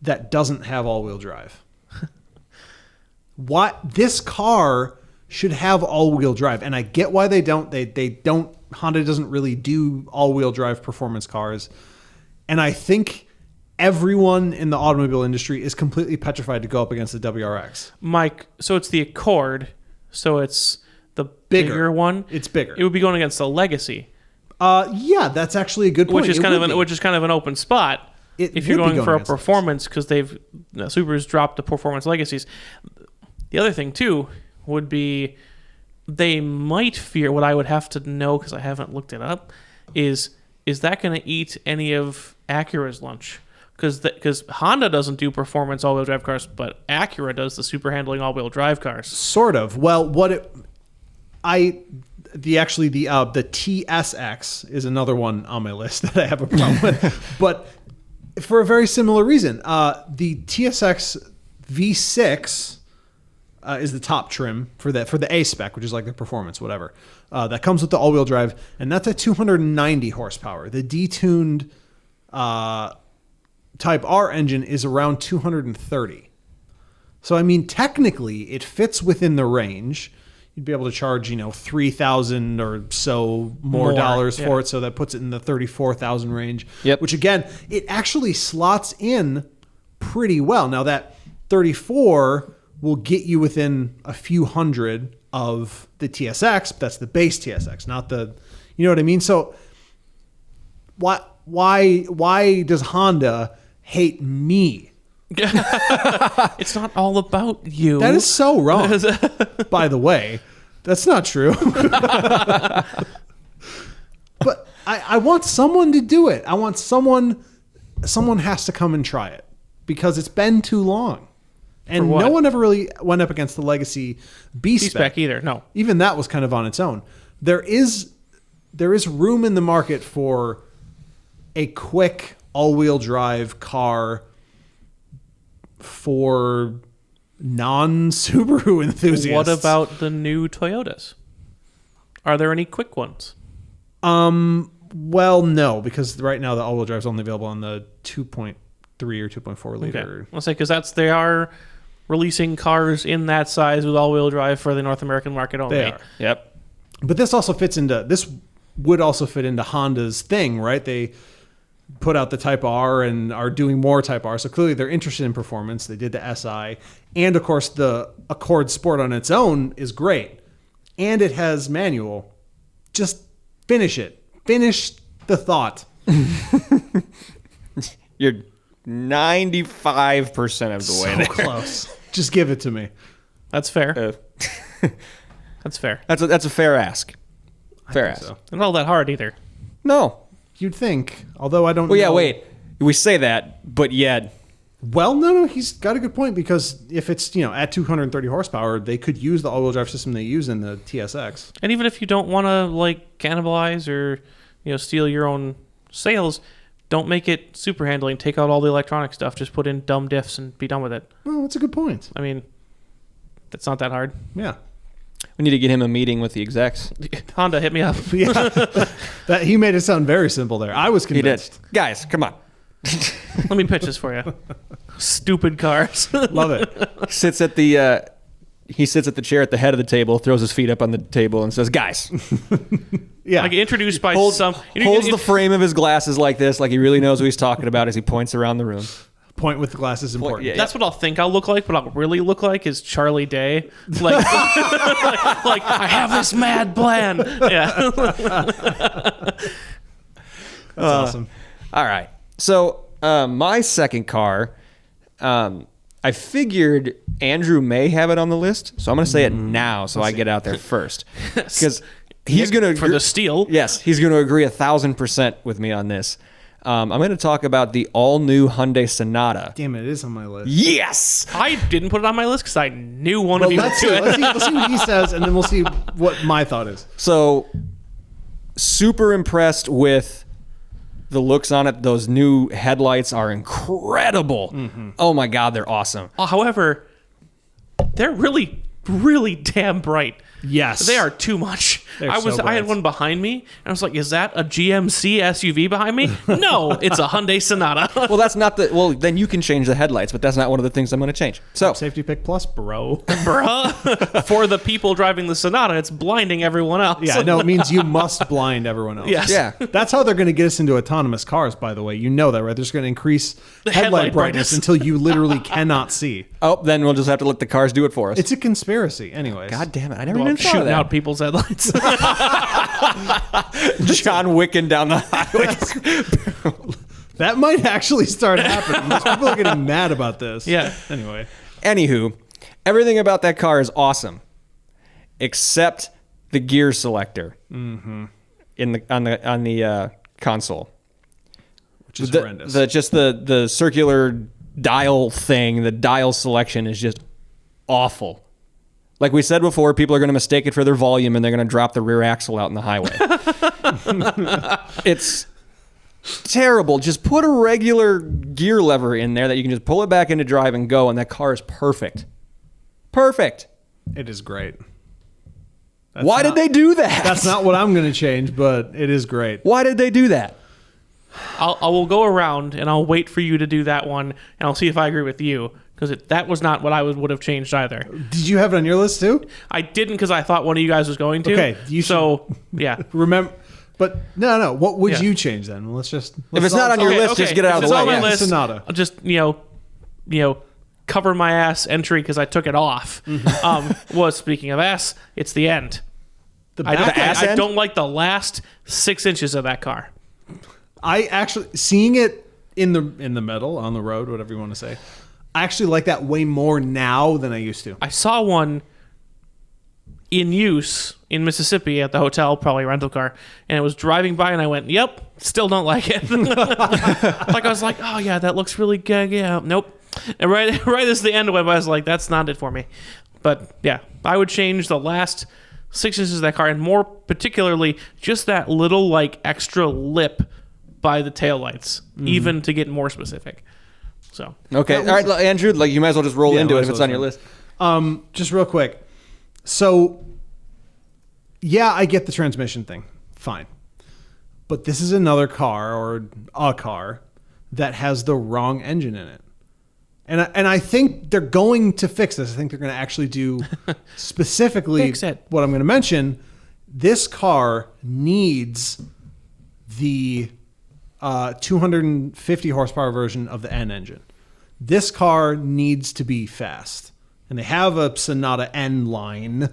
S3: that doesn't have all-wheel drive. This car should have all-wheel drive, and I get why they don't. They don't. Honda doesn't really do all-wheel drive performance cars, and I think everyone in the automobile industry is completely petrified to go up against the WRX.
S4: Mike, so it's the Accord, so it's the bigger one.
S3: It's bigger.
S4: It would be going against the Legacy,
S3: Yeah, that's actually a good point.
S4: which is kind of an open spot.
S3: It
S4: If you're
S3: would be
S4: going for a
S3: against
S4: performance, because Subaru's dropped the performance Legacies. The other thing too would be they might fear, what I would have to know because I haven't looked it up, is that going to eat any of Acura's lunch? Because Honda doesn't do performance all-wheel drive cars, but Acura does the super handling all-wheel drive cars.
S3: Sort of. Well, the TSX is another one on my list that I have a problem with, but for a very similar reason. The TSX V6 is the top trim for the A spec, which is like the performance, whatever. That comes with the all-wheel drive, and that's at 290 horsepower. The detuned Type R engine is around 230. So, I mean, technically, it fits within the range. You'd be able to charge, $3,000 or so more dollars for it. So that puts it in the 34,000 range.
S2: Yep.
S3: Which, again, it actually slots in pretty well. Now, that 34 will get you within a few hundred of the TSX. But that's the base TSX, not the, you know what I mean? So why does Honda hate me?
S4: It's not all about you.
S3: That is so wrong. By the way, that's not true. But I want someone to do it. I want someone has to come and try it because it's been too long. And no one ever really went up against the Legacy B-Spec
S4: either. No.
S3: Even that was kind of on its own. There is room in the market for a quick all-wheel drive car for non-Subaru enthusiasts.
S4: What about the new Toyotas? Are there any quick ones?
S3: Well, no, because right now the all-wheel drive is only available on the 2.3 or 2.4 liter.
S4: Okay. I'll say because they are releasing cars in that size with all-wheel drive for the North American market only.
S3: They are.
S2: Yep.
S3: But this would also fit into Honda's thing, right? They put out the Type R and are doing more Type R. So clearly they're interested in performance. They did the SI. And of course the Accord Sport on its own is great. And it has manual. Just finish it. Finish the thought.
S2: You're 95% of the way there.
S3: So close. Just give it to me.
S4: That's fair. That's fair.
S2: That's a fair ask. Fair ask.
S3: So.
S4: Not all that hard either.
S2: No.
S3: You'd think, although I don't know.
S2: Well, yeah, wait. We say that, but yet...
S3: Well, no, he's got a good point because if it's, at 230 horsepower, they could use the all-wheel drive system they use in the TSX.
S4: And even if you don't want to cannibalize or steal your own sales, don't make it super handling. Take out all the electronic stuff. Just put in dumb diffs and be done with it.
S3: Well, that's a good point.
S4: I mean, that's not that hard.
S3: Yeah.
S2: We need to get him a meeting with the execs.
S4: Honda, hit me up.
S3: Yeah. That he made it sound very simple there. I was convinced.
S2: He did. Guys, come on.
S4: Let me pitch this for you. Stupid cars.
S3: Love it.
S2: He sits at the chair at the head of the table, throws his feet up on the table, and says, "Guys."
S3: Yeah.
S4: Introduced by
S2: holds the frame of his glasses like this, like he really knows what he's talking about as he points around the room.
S3: Point with the glasses important.
S2: Yeah.
S4: That's what I'll think I'll look like. What I'll really look like is Charlie Day. Like I have this mad plan. Yeah.
S3: That's awesome.
S2: All right. So my second car, I figured Andrew may have it on the list, so I'm going to say it now so I get out there first. Because he's going to...
S4: For the steal.
S2: Yes, he's going to agree 1,000% with me on this. I'm going to talk about the all-new Hyundai Sonata.
S3: Damn it is on my list.
S2: Yes!
S4: I didn't put it on my list because I knew one of you would
S3: Let's
S4: do
S3: see,
S4: it.
S3: let's see what he says, and then we'll see what my thought is.
S2: So, super impressed with the looks on it. Those new headlights are incredible. Mm-hmm. Oh my God, they're awesome.
S4: However, they're really, really damn bright.
S3: Yes.
S4: They are too much.
S3: They're
S4: I
S3: so
S4: had
S3: bright.
S4: one behind me, and I was like, "Is that a GMC SUV behind me?" No, it's a Hyundai Sonata.
S2: Well, that's not the. Well, then you can change the headlights, but that's not one of the things I'm going to change. So,
S3: Safety pick plus, bro.
S4: Bruh. For the people driving the Sonata, it's blinding everyone else.
S3: Yeah, no, it means you must blind everyone else.
S4: Yes.
S2: yeah.
S3: That's how they're going to get us into autonomous cars, by the way. You know that, right? They're just going to increase
S4: The
S3: headlight
S4: headlight
S3: brightness
S4: brightness.
S3: until you literally cannot see.
S2: Oh, then we'll just have to let the cars do it for us.
S3: It's a conspiracy, anyways.
S2: God damn it! I never
S4: Well,
S2: even thought of
S4: shooting
S2: that.
S4: out people's headlights.
S2: John Wicking down the highway.
S3: That might actually start happening. Most people are getting mad about this.
S4: Yeah.
S3: Anyway.
S2: Anywho, everything about that car is awesome, except the gear selector in the on the console.
S3: Which is horrendous.
S2: The circular dial thing, the dial selection is just awful. Like we said before, people are going to mistake it for their volume and they're going to drop the rear axle out in the highway. It's terrible. Just put a regular gear lever in there that you can just pull it back into drive and go, and that car is perfect. Perfect.
S3: It is great.
S2: Why did they do that?
S3: That's not what I'm going to change, but it is great.
S2: Why did they do that?
S4: I will go around and I'll wait for you to do that one, and I'll see if I agree with you, because that was not what I would have changed either.
S3: Did you have it on your list too?
S4: I didn't, because I thought one of you guys was going to.
S3: Okay,
S4: Yeah.
S3: Remember, but no. What would
S4: Yeah.
S3: you change then? Let's
S2: If it's not on your list, just get it out
S4: If
S2: of the
S4: it's
S2: way.
S4: on my
S2: Yeah.
S4: list,
S3: Sonata.
S4: I'll just cover my ass entry because I took it off. Was speaking of ass, it's the end.
S3: The
S4: I don't,
S3: back
S2: ass
S4: I
S2: end?
S4: don't like the last 6 inches of that car.
S3: I actually seeing it in the metal on the road, whatever you want to say. I actually like that way more now than I used to.
S4: I saw one in use in Mississippi at the hotel, probably a rental car, and it was driving by, and I went, "Yep, still don't like it." Like I was like, "Oh yeah, that looks really good." Yeah, nope. And right as the end went by, I was like, "That's not it for me." But yeah, I would change the last 6 inches of that car, and more particularly just that little like extra lip by the taillights, even to get more specific. So
S2: Okay. All right, Andrew, like you might as well just roll
S3: Yeah,
S2: into
S3: might
S2: it
S3: as
S2: if it's
S3: well
S2: on your
S3: as
S2: list.
S3: Just real quick. So, yeah, I get the transmission thing. Fine. But this is another car or a car that has the wrong engine in it. And I think they're going to fix this. I think they're going to actually do specifically
S4: Fix it.
S3: what I'm going to mention. This car needs the 250 horsepower version of the N engine. This car needs to be fast. And they have a Sonata N line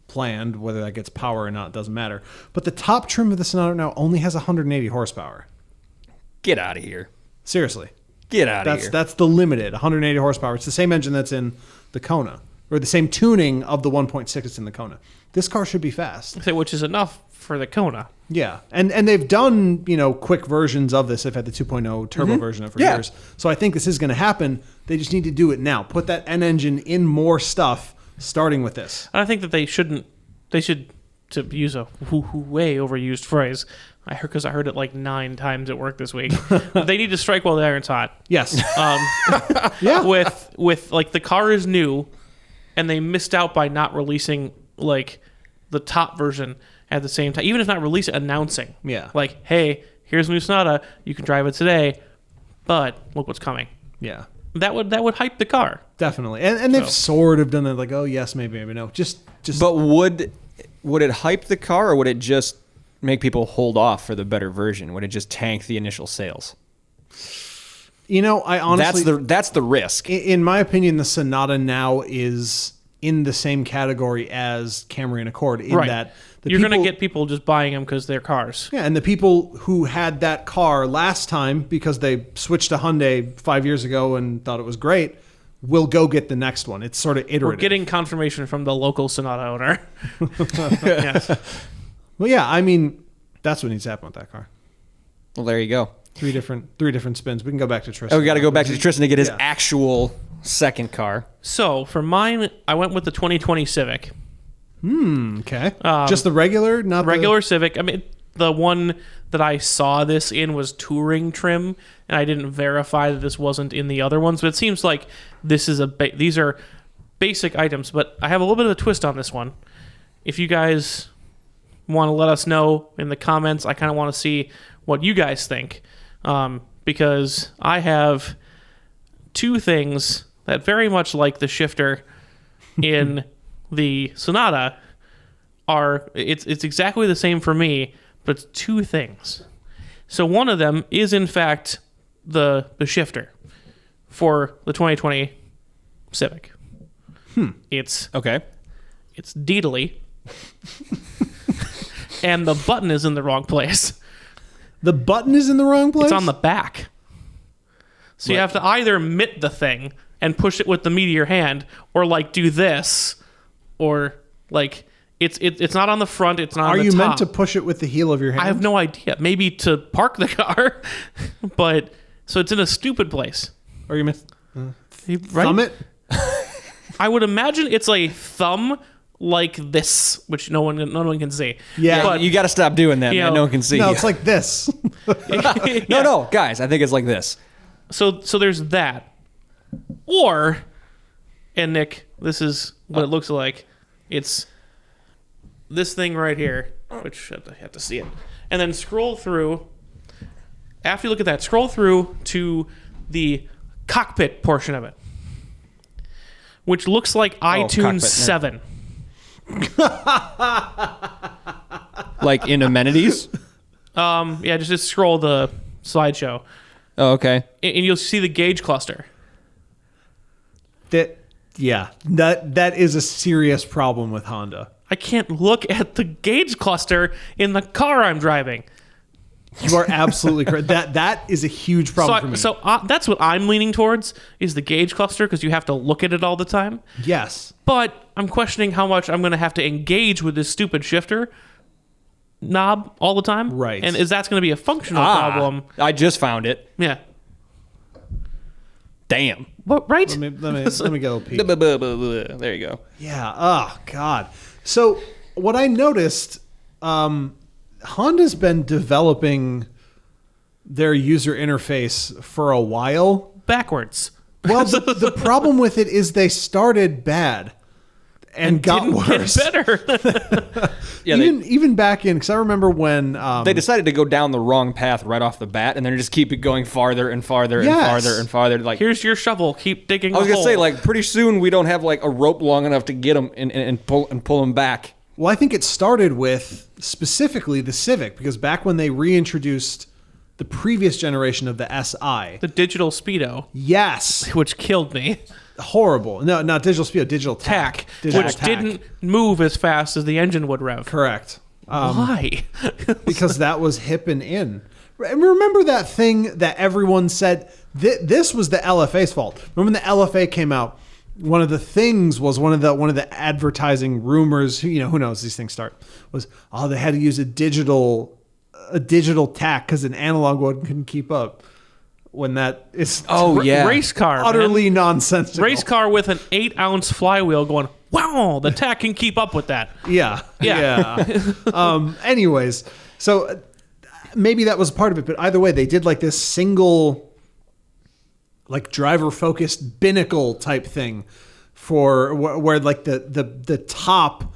S3: planned. Whether that gets power or not doesn't matter. But the top trim of the Sonata now only has 180 horsepower.
S2: Get out of here.
S3: Seriously.
S2: Get out of here.
S3: That's the limited 180 horsepower. It's the same engine that's in the Kona, or the same tuning of the 1.6 that's in the Kona. This car should be fast.
S4: which is enough for the Kona.
S3: Yeah, and they've done quick versions of this. They've had the 2.0 turbo version of it for
S2: Yeah.
S3: years. So I think this is going to happen. They just need to do it now. Put that N engine in more stuff, starting with this.
S4: And I think that they should, to use a way overused phrase, I heard it like 9 times at work this week. They need to strike while the iron's hot.
S3: Yes.
S2: Yeah.
S4: With like the car is new, and they missed out by not releasing like the top version at the same time, even if not release it, announcing.
S3: Yeah.
S4: Like, hey, here's a new Sonata. You can drive it today, but look what's coming.
S3: Yeah.
S4: That would hype the car.
S3: Definitely. And they've sort of done it like, oh yes, maybe no. Just
S2: But would it hype the car, or would it just make people hold off for the better version? Would it just tank the initial sales?
S3: I honestly
S2: That's the risk.
S3: in my opinion, the Sonata now is in the same category as Camry and Accord in
S4: Right.
S3: that
S4: You're going to get people just buying them because they're cars.
S3: Yeah, and the people who had that car last time because they switched to Hyundai 5 years ago and thought it was great will go get the next one. It's sort of iterative.
S4: We're getting confirmation from the local Sonata owner. Yes.
S3: Well, yeah, I mean, that's what needs to happen with that car.
S2: Well, there you go.
S3: Three different spins. We can go back to Tristan.
S2: Oh, we got to go back to Tristan to get his
S3: Yeah.
S2: actual second car.
S4: So for mine, I went with the 2020 Civic.
S3: Okay. Just the regular, not
S4: Regular Civic. I mean, the one that I saw this in was touring trim, and I didn't verify that this wasn't in the other ones. But it seems like this is these are basic items. But I have a little bit of a twist on this one. If you guys want to let us know in the comments. I kind of want to see what you guys think, because I have two things that very much like the shifter in the Sonata it's exactly the same for me, but it's two things. So one of them is in fact the shifter for the 2020 Civic. It's
S2: Okay.
S4: it's deedly, and the button is in the wrong place.
S3: The button is in the wrong place?
S4: It's on the back. So you have to either mitt the thing and push it with the meat of your hand, or like do this, or like it's not on the front. It's not.
S3: Are
S4: on the
S3: you
S4: top.
S3: meant to push it with the heel of your hand?
S4: I have no idea. Maybe to park the car, but so it's in a stupid place.
S3: Or you meant
S4: Right?
S3: thumb it?
S4: I would imagine it's a thumb like this, which no one can see.
S3: Yeah.
S4: But
S2: You got to stop doing that,
S4: You
S2: man.
S4: know,
S2: No one can see.
S3: No,
S2: you.
S3: it's like this.
S2: No, guys. I think it's like this.
S4: So there's that. Or, and Nick, this is what it looks like. It's this thing right here, which I have to see it. And then scroll through. After you look at that, scroll through to the cockpit portion of it, which looks like iTunes
S2: cockpit,
S4: 7.
S2: Like in amenities.
S4: Yeah, just scroll the slideshow,
S2: Oh, okay.
S4: and you'll see the gauge cluster.
S3: that is a serious problem with Honda.
S4: I can't look at the gauge cluster in the car I'm driving.
S3: You are absolutely correct. That is a huge problem for me.
S4: So that's what I'm leaning towards is the gauge cluster, because you have to look at it all the time.
S3: Yes.
S4: But I'm questioning how much I'm going to have to engage with this stupid shifter knob all the time.
S3: Right.
S4: And is that going to be a functional problem?
S2: I just found it.
S4: Yeah.
S2: Damn.
S4: But, right?
S3: Let me get a little peek.
S2: There you go.
S3: Yeah. Oh God. So what I noticed, Honda's been developing their user interface for a while.
S4: Backwards.
S3: Well, the problem with it is they started bad and got
S4: Didn't
S3: worse.
S4: get better.
S2: Yeah,
S3: Even back in, because I remember when
S2: they decided to go down the wrong path right off the bat, and then just keep it going farther and farther and
S3: Yes.
S2: farther and farther. Like
S4: Here's your shovel. Keep digging
S2: I was
S4: a
S2: gonna say,
S4: hole.
S2: like pretty soon we don't have like a rope long enough to get them and pull them back.
S3: Well, I think it started with specifically the Civic, because back when they reintroduced the previous generation of the SI,
S4: the digital speedo,
S3: yes,
S4: which killed me.
S3: horrible. No, not digital speed, digital tack,
S4: Tack,
S3: Digital
S4: which
S3: tack.
S4: didn't move as fast as the engine would rev.
S3: Correct.
S4: Why?
S3: Because that was hip and in. And remember that thing that everyone said this was the LFA's fault. Remember when the LFA came out? One of the things was one of the advertising rumors. Who knows? These things start was they had to use a digital tack because an analog one couldn't keep up. When that is
S4: Race car,
S3: utterly
S4: man.
S3: nonsensical.
S4: Race car with an 8-ounce flywheel going, wow, the tack can keep up with that.
S3: Yeah. Anyways, so maybe that was part of it, but either way, they did like this single, like driver focused binnacle type thing for where like the top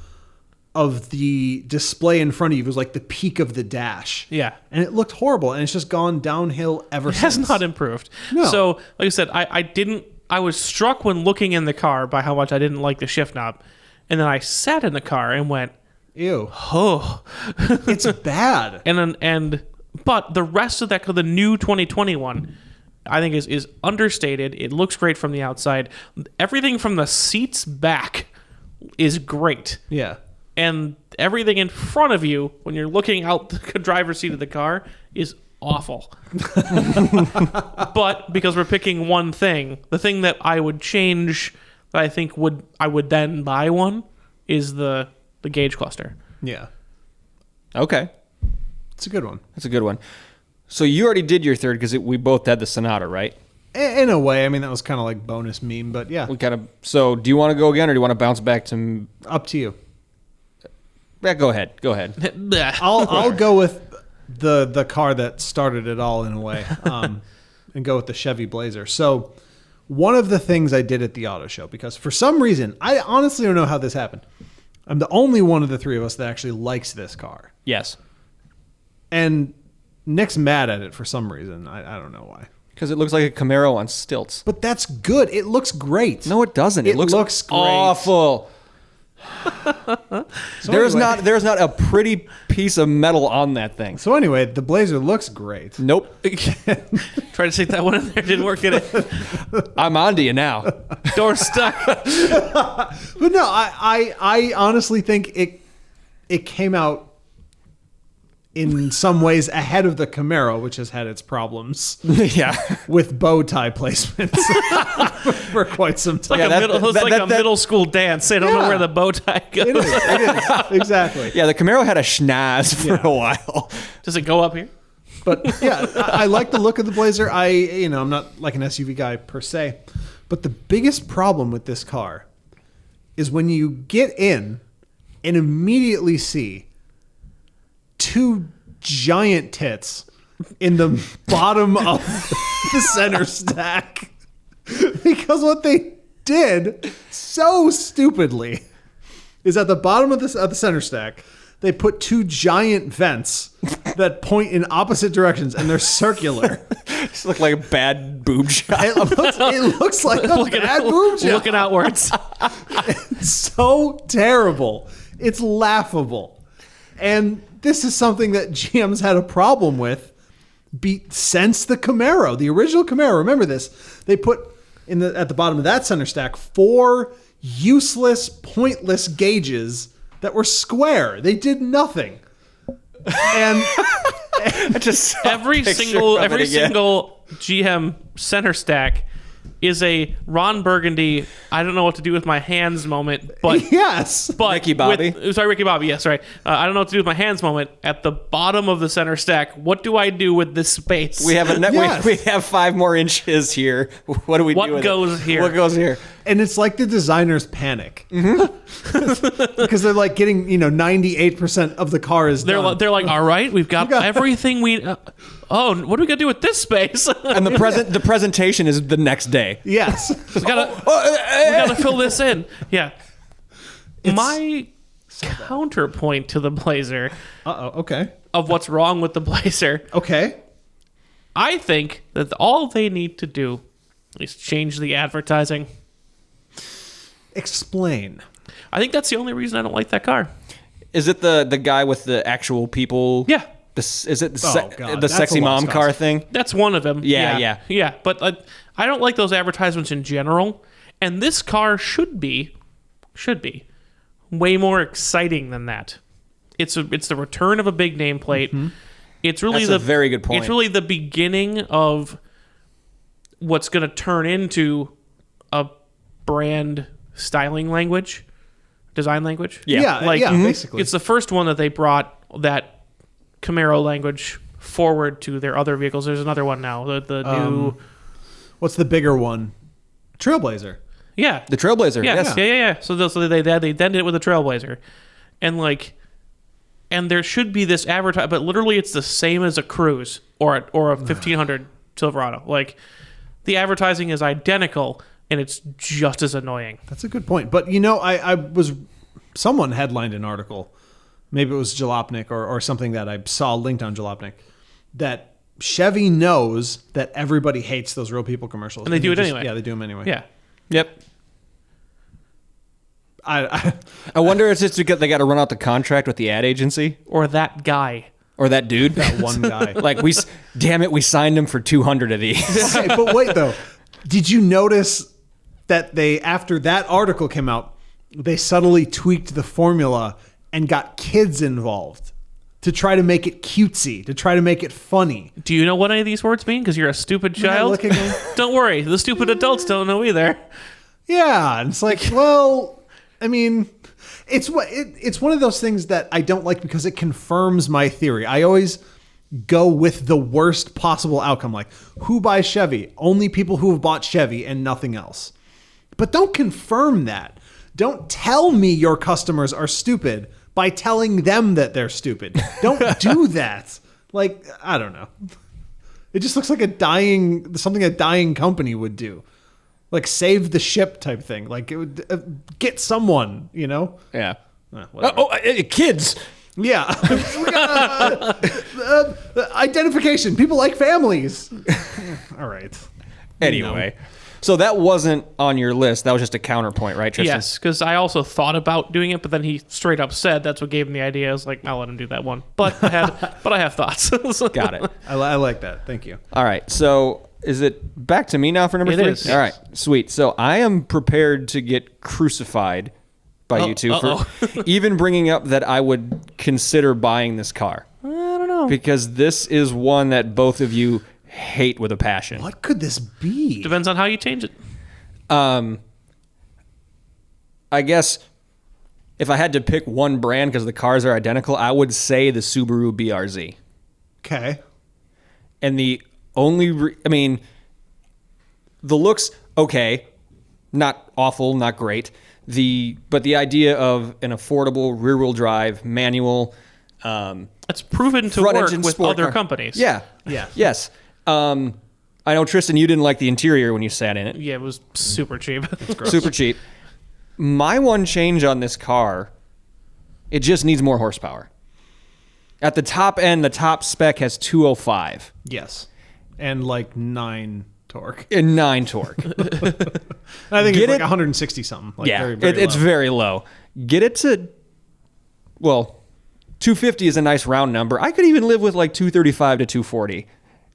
S3: of the display in front of you was like the peak of the dash.
S4: Yeah.
S3: And it looked horrible, and it's just gone downhill ever
S4: It
S3: since.
S4: has not improved.
S3: No.
S4: So, like I said, I was struck when looking in the car by how much I didn't like the shift knob. And then I sat in the car and went,
S3: Ew.
S4: oh.
S3: It's bad.
S4: But the rest of the new 2021, I think is understated. It looks great from the outside. Everything from the seats back is great.
S3: Yeah.
S4: And everything in front of you when you're looking out the driver's seat of the car is awful. But because we're picking one thing, the thing that I would change that I think I would then buy one is the gauge cluster.
S3: Yeah.
S2: Okay,
S3: It's a good one.
S2: that's a good one. So you already did your third because we both had the Sonata, right?
S3: In a way, I mean, that was kind of like bonus meme, but yeah,
S2: We kind of. So do you want to go again, or do you want to bounce back to?
S3: up to you.
S2: Yeah, go ahead. Go ahead.
S3: I'll go with the car that started it all in a way, and go with the Chevy Blazer. So one of the things I did at the auto show, because for some reason, I honestly don't know how this happened. I'm the only one of the three of us that actually likes this car.
S2: Yes.
S3: And Nick's mad at it for some reason. I don't know why.
S2: Because it looks like a Camaro on stilts.
S3: But that's good. It looks great.
S2: No, it doesn't.
S3: It looks great.
S2: awful.
S3: So
S2: there's
S3: anyway-
S2: not a pretty piece of metal on that thing.
S3: So anyway, the Blazer looks great.
S2: Nope.
S4: Try to stick that one in there. Didn't work, did it?
S2: I'm on to you now.
S4: Door stuck.
S3: But no, I honestly think it came out in some ways ahead of the Camaro, which has had its problems
S2: Yeah.
S3: with bow tie placements for quite some time.
S2: Yeah, that-
S4: It was
S2: that-
S4: like
S2: that-
S4: a
S2: that-
S4: middle school dance. They don't know
S3: Yeah.
S4: where the bow tie goes.
S3: It is exactly.
S2: Yeah, the Camaro had a schnoz for a while.
S4: Does it go up here?
S3: But yeah, I like the look of the Blazer. I'm not like an SUV guy per se, but the biggest problem with this car is when you get in and immediately see two giant tits in the bottom of the center stack. Because what they did so stupidly is at the bottom of the center stack, they put two giant vents that point in opposite directions, and they're circular.
S2: This looked like a bad boob shot.
S3: It looks like a bad boob job.
S4: Looking outwards.
S3: It's so terrible. It's laughable. And this is something that GM's had a problem with since the Camaro, the original Camaro. Remember this? They put at the bottom of that center stack 4 useless, pointless gauges that were square. They did nothing. And
S2: I just saw a
S4: every
S2: picture
S4: single
S2: of it again.
S4: GM center stack is a Ron Burgundy, I don't know what to do with my hands moment, but
S3: yes.
S4: but
S2: Ricky Bobby?
S4: Ricky Bobby, yes, right. I don't know what to do with my hands moment. At the bottom of the center stack, what do I do with this space?
S2: We have
S3: Yes.
S2: we have 5 more inches here. What do we
S4: What
S2: do with
S4: goes
S2: it?
S4: here?
S2: What goes here?
S3: And it's like the designers panic. Because they're like getting, 98% of the car is done.
S4: They're like, all right, we've got everything we. Oh, what do we got to do with this space?
S2: And the presentation is the next day.
S3: Yes.
S4: we gotta fill this in. Yeah. My counterpoint to the Blazer
S3: Okay.
S4: of what's wrong with the Blazer,
S3: Okay.
S4: I think that all they need to do is change the advertising.
S3: Explain.
S4: I think that's the only reason I don't like that car.
S2: Is it the guy with the actual people?
S4: Yeah.
S2: Is it
S3: God,
S2: the
S3: that's
S2: sexy
S3: a
S2: mom
S3: lost
S2: car
S3: cause.
S2: thing?
S4: That's one of them.
S2: Yeah.
S4: Yeah. But I don't like those advertisements in general. And this car should be way more exciting than that. It's the return of a big nameplate. It's really
S2: That's a very good point.
S4: It's really the beginning of what's going to turn into a brand styling language, design language.
S2: Yeah.
S3: Basically.
S4: It's the first one that they brought that Camaro language forward to their other vehicles. There's another one now. The new.
S3: What's the bigger one? Trailblazer.
S4: Yeah.
S2: The Trailblazer.
S4: Yeah.
S2: Yes.
S4: Yeah. So they then did it with a Trailblazer. And there should be this advertise, but literally it's the same as a Cruise or a 1500 Silverado. Like, the advertising is identical, and it's just as annoying.
S3: That's a good point. But, someone headlined an article, maybe it was Jalopnik or something that I saw linked on Jalopnik, that Chevy knows that everybody hates those Real People commercials.
S4: And they do it anyway.
S3: Yeah, they do them anyway.
S4: Yeah.
S2: Yep.
S3: I
S2: wonder if it's just because they got to run out the contract with the ad agency
S4: Or that guy.
S2: or that dude.
S3: one guy.
S2: Like we signed him for 200 of these.
S3: Okay, but wait though, did you notice that after that article came out, they subtly tweaked the formula and got kids involved to try to make it cutesy, to try to make it funny?
S4: Do you know what any of these words mean? Because you're a stupid child.
S3: looking at-
S4: Don't worry. The stupid adults don't know either.
S3: Yeah, and it's like, well, I mean, it's one of those things that I don't like because it confirms my theory. I always go with the worst possible outcome. Like, who buys Chevy? Only people who have bought Chevy and nothing else. But don't confirm that. Don't tell me your customers are stupid by telling them that they're stupid. Don't do that. Like, I don't know. It just looks like something a dying company would do. Like, save the ship type thing. Like, it would get someone,
S2: Yeah.
S3: Whatever.
S2: Kids.
S3: Yeah. We got, identification. People like families. All right.
S2: Anyway, so that wasn't on your list. That was just a counterpoint, right, Tristan?
S4: Yes, because I also thought about doing it, but then he straight up said that's what gave him the idea. I was like, I'll let him do that one. But I have thoughts.
S2: Got it.
S3: I like that. Thank you.
S2: All right. So is it back to me now for number 3?
S4: It is.
S2: All right. Sweet. So I am prepared to get crucified by you two for even bringing up that I would consider buying this car.
S4: I don't know.
S2: Because this is one that both of you hate with a passion.
S3: What could this be?
S4: Depends on how you change it.
S2: I guess if I had to pick one brand because the cars are identical, I would say the Subaru BRZ.
S3: Okay.
S2: And the only, the looks, okay, not awful, not great. But the idea of an affordable rear-wheel drive manual,
S4: It's proven to
S2: front
S4: work
S2: engine
S4: with
S2: sport
S4: other
S2: car.
S4: companies.
S3: Yeah.
S2: Yes. I know, Tristan, you didn't like the interior when you sat in it.
S4: Yeah, it was super cheap.
S2: Super cheap. My one change on this car, it just needs more horsepower. At the top end, the top spec has 205
S3: Yes. And like 9 torque.
S2: and 9 torque.
S3: I think
S2: Get
S3: it's like
S2: it?
S3: 160 something. Like
S2: Yeah,
S3: very, very
S2: it's
S3: low.
S2: very low. Get it to, 250 is a nice round number. I could even live with like 235 to 240.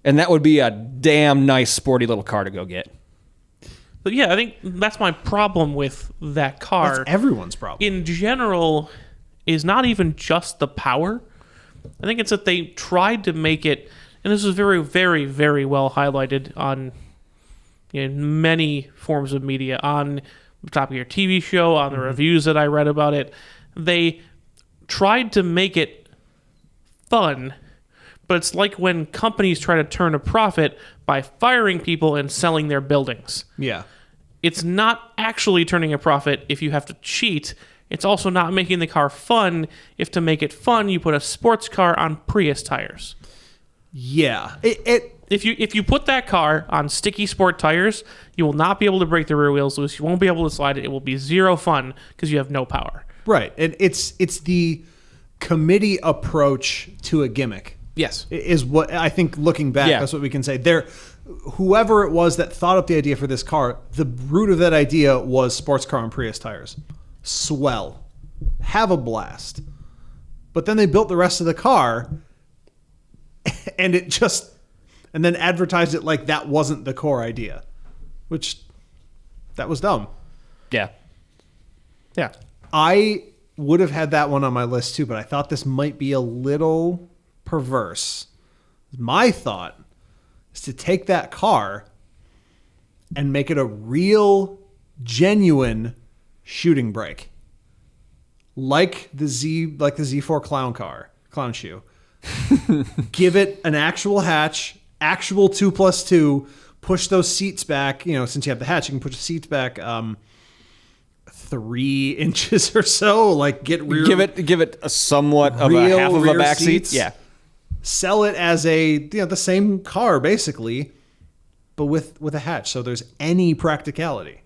S2: And that would be a damn nice sporty little car to go get.
S4: But yeah, I think that's my problem with that car.
S3: That's everyone's problem.
S4: In general, is not even just the power. I think it's that they tried to make it, and this was very, very, very well highlighted on many forms of media, on the Top Gear TV show, on the reviews that I read about it. They tried to make it fun, but it's like when companies try to turn a profit by firing people and selling their buildings.
S3: Yeah.
S4: It's not actually turning a profit if you have to cheat. It's also not making the car fun if to make it fun you put a sports car on Prius tires.
S3: Yeah.
S4: If you put that car on sticky sport tires, you will not be able to break the rear wheels loose. You won't be able to slide it. It will be zero fun because you have no power.
S3: Right. And it's the committee approach to a gimmick.
S4: Yes.
S3: Is what I think looking back,
S2: Yeah.
S3: that's what we can say. Whoever it was that thought up the idea for this car, the root of that idea was sports car and Prius tires. Swell. Have a blast. But then they built the rest of the car and then advertised it like that wasn't the core idea, which that was dumb.
S2: Yeah.
S4: Yeah.
S3: I would have had that one on my list too, but I thought this might be a little perverse. My thought is to take that car and make it a real, genuine shooting brake, like the Z4 clown shoe. Give it an actual hatch, actual 2+2. Push those seats back. Since you have the hatch, you can push the seats back 3 inches or so. Like get rear.
S2: Give it a somewhat of a
S3: Real
S2: half of a
S3: rear
S2: back seat.
S3: seats.
S2: Yeah.
S3: Sell it as the same car basically, but with a hatch, so there's any practicality.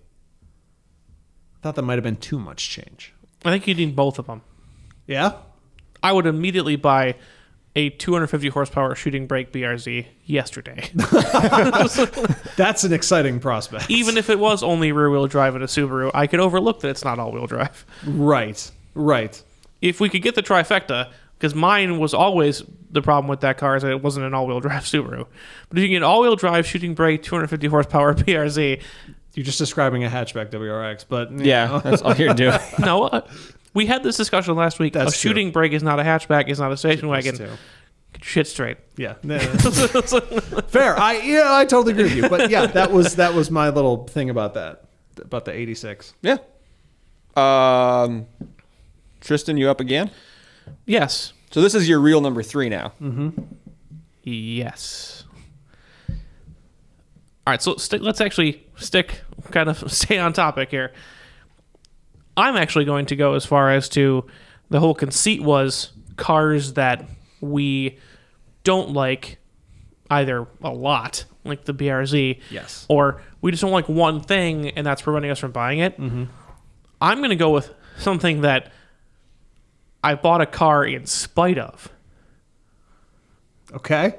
S3: I thought that might have been too much change.
S4: I think you need both of them.
S3: Yeah.
S4: I would immediately buy a 250 horsepower shooting brake BRZ yesterday.
S3: That's an exciting prospect.
S4: Even if it was only rear wheel drive in a Subaru, I could overlook that it's not all wheel drive.
S3: Right.
S4: If we could get the trifecta, because mine was always the problem with that car is that it wasn't an all wheel drive Subaru. But if you can get all wheel drive shooting brake 250 horsepower BRZ,
S3: You're just describing a hatchback WRX, but
S2: Yeah. That's all you're doing.
S4: no, we had this discussion last week.
S3: That's
S4: a shooting brake is not a hatchback, is not a station wagon.
S3: too.
S4: Get your shit straight.
S3: Yeah. Fair. I totally agree with you. But yeah, that was my little thing about that. About the 86.
S2: Yeah. Tristan, you up again?
S4: Yes.
S2: So this is your real number 3 now.
S4: Yes. All right, so let's actually stay on topic here. I'm actually going to go as far as to the whole conceit was cars that we don't like either a lot, like the BRZ,
S3: Yes.
S4: or we just don't like one thing and that's preventing us from buying it. I'm going to go with something that I bought a car in spite of.
S3: Okay.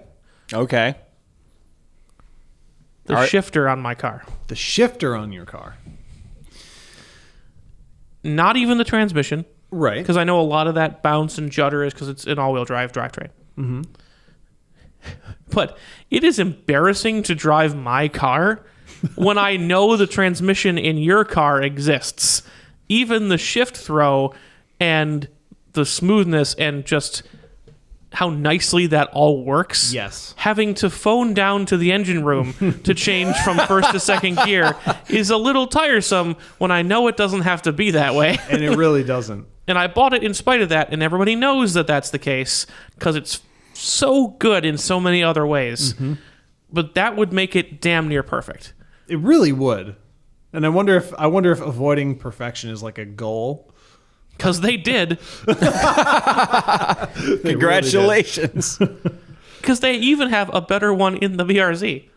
S2: Okay.
S4: The
S2: All right.
S4: shifter on my car.
S3: The shifter on your car.
S4: Not even the transmission,
S3: Right.
S4: because I know a lot of that bounce and judder is because it's an all-wheel drive drivetrain. Mm-hmm. But it is embarrassing to drive my car when I know the transmission in your car exists. Even the shift throw and the smoothness and just how nicely that all works.
S3: Yes.
S4: Having to phone down to the engine room to change from first to second gear is a little tiresome when I know it doesn't have to be that way.
S3: And it really doesn't.
S4: And I bought it in spite of that, and everybody knows that that's the case because it's so good in so many other ways.
S3: Mm-hmm.
S4: But that would make it damn near perfect.
S3: It really would. And I wonder if avoiding perfection is like a goal.
S4: Because they did.
S2: Congratulations.
S4: Because they even have a better one in the VRZ.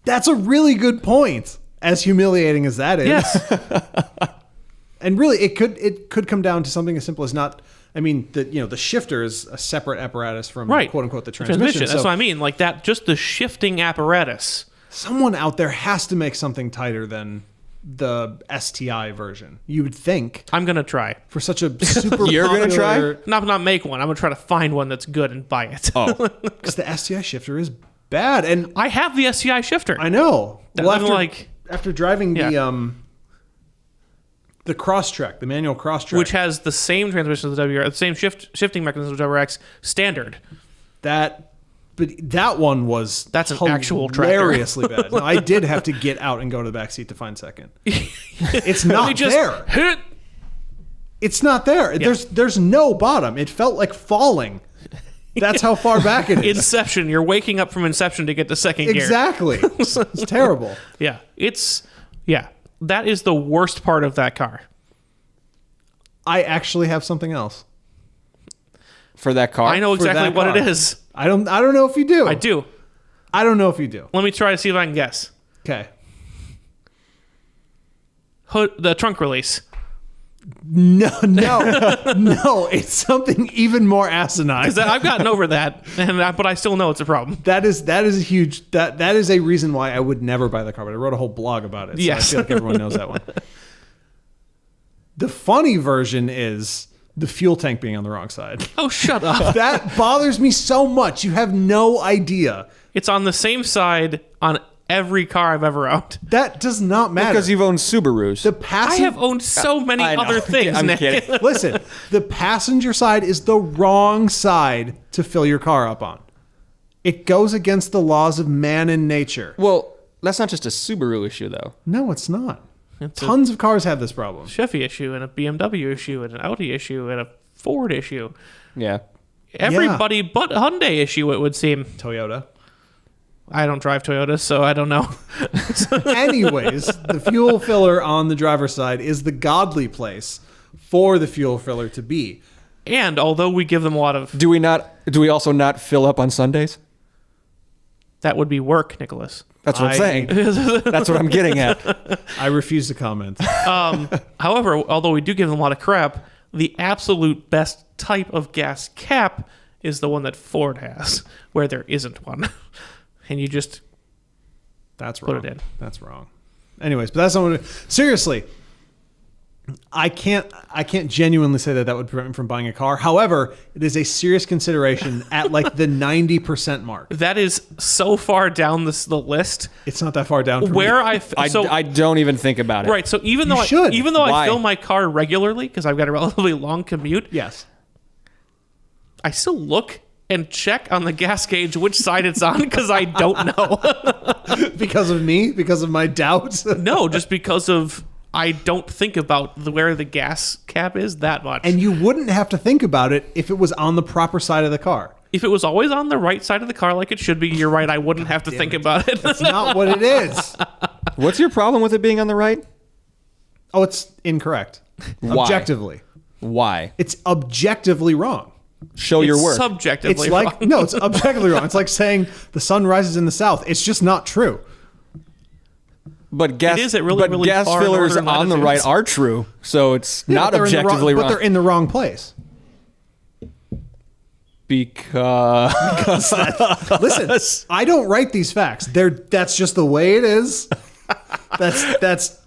S3: That's a really good point. As humiliating as that is.
S4: Yes.
S3: And really, it could come down to something as simple as not. I mean, the shifter is a separate apparatus from
S4: Right.
S3: quote unquote the transmission.
S4: That's
S3: So
S4: what I mean. Like that, just the shifting apparatus.
S3: someone out there has to make something tighter than the STI version. You would think
S4: I'm going to try.
S3: for such a super.
S2: You're gonna
S3: popular-
S2: try?
S4: Not make one. I'm going to try to find one that's good and buy it.
S2: Oh,
S3: because the STI shifter is bad, and
S4: I have the SCI shifter.
S3: I know. After driving
S4: Yeah.
S3: the Crosstrek, the manual Crosstrek,
S4: which has the same transmission as the WRX, the same shifting mechanism as the WRX standard.
S3: but that one was
S4: That's an actual tractor.
S3: hilariously bad. No, I did have to get out and go to the back seat to find second. It's not there.
S4: hit.
S3: It's not there. There's no bottom. It felt like falling. That's how far back it is.
S4: Inception. You're waking up from Inception to get to second gear.
S3: Exactly. It's terrible.
S4: Yeah. That is the worst part of that car.
S3: I actually have something else.
S2: for that car?
S4: I know exactly
S3: that
S4: what it
S3: car.
S4: is.
S3: I don't know if you do.
S4: I do.
S3: I don't know if you do.
S4: Let me try to see if I can guess.
S3: Okay.
S4: The trunk release.
S3: No. It's something even more asinine.
S4: Because I've gotten over that, but I still know it's a problem.
S3: That is a huge that is a reason why I would never buy the car. But I wrote a whole blog about it. So
S4: Yes.
S3: I feel like everyone knows that one. The funny version is the fuel tank being on the wrong side.
S4: Oh, shut up.
S3: That bothers me so much. You have no idea.
S4: It's on the same side on every car I've ever owned.
S3: That does not matter.
S2: Because you've owned Subarus.
S3: The
S4: I
S3: passenger.
S4: have owned so many
S2: I know.
S4: other things,
S2: I'm
S4: Nick.
S2: kidding.
S3: Listen, the passenger side is the wrong side to fill your car up on. It goes against the laws of man and nature.
S2: Well, that's not just a Subaru issue, though.
S3: No, it's not.
S4: It's a
S3: Tons of cars have this problem.
S4: Chevy issue and a BMW issue and an Audi issue and a Ford issue.
S2: Yeah.
S4: Everybody but Hyundai issue, it would seem.
S3: Toyota.
S4: I don't drive Toyotas, so I don't know.
S3: Anyways, the fuel filler on the driver's side is the godly place for the fuel filler to be.
S4: And although we give them a lot of...
S2: Do we also not fill up on Sundays?
S4: That would be work, Nicholas.
S2: That's what I'm saying. That's what I'm getting at.
S3: I refuse to comment.
S4: However, although we do give them a lot of crap, the absolute best type of gas cap is the one that Ford has, where there isn't one. And you just...
S3: That's
S4: Put
S3: wrong.
S4: it in.
S3: That's wrong. Anyways, but that's not seriously. I can't genuinely say that would prevent me from buying a car. However, it is a serious consideration at like the 90% mark.
S4: That is so far down the list.
S3: It's not that far down. For
S4: Where
S3: me.
S2: I don't even think about it.
S4: Right, so even though
S3: should.
S4: I
S2: Why?
S4: fill my car regularly because I've got a relatively long commute,
S3: Yes.
S4: I still look and check on the gas gauge which side it's on because I don't know.
S3: Because of me? Because of my doubts?
S4: No, just because of I don't think about where the gas cap is that much.
S3: And you wouldn't have to think about it if it was on the proper side of the car.
S4: If it was always on the right side of the car like it should be, you're right, I wouldn't have to think about it.
S3: That's not what it is.
S2: What's your problem with it being on the right?
S3: Oh, it's incorrect.
S2: Why?
S3: Objectively.
S2: Why?
S3: It's objectively wrong.
S2: Show your
S4: It's
S2: work.
S4: subjectively
S3: It's like,
S4: wrong.
S3: no, it's objectively wrong. It's like saying the sun rises in the south. It's just not true.
S2: But gas,
S4: It is at really,
S2: but
S4: really
S2: gas
S4: far
S2: fillers
S4: northern
S2: on the right
S4: latitudes.
S2: are true, so it's
S3: Yeah,
S2: not
S3: but they're in the
S2: objectively
S3: wrong,
S2: wrong.
S3: But they're in the wrong place.
S2: Because
S3: Listen, I don't write these facts. That's just the way it is. That's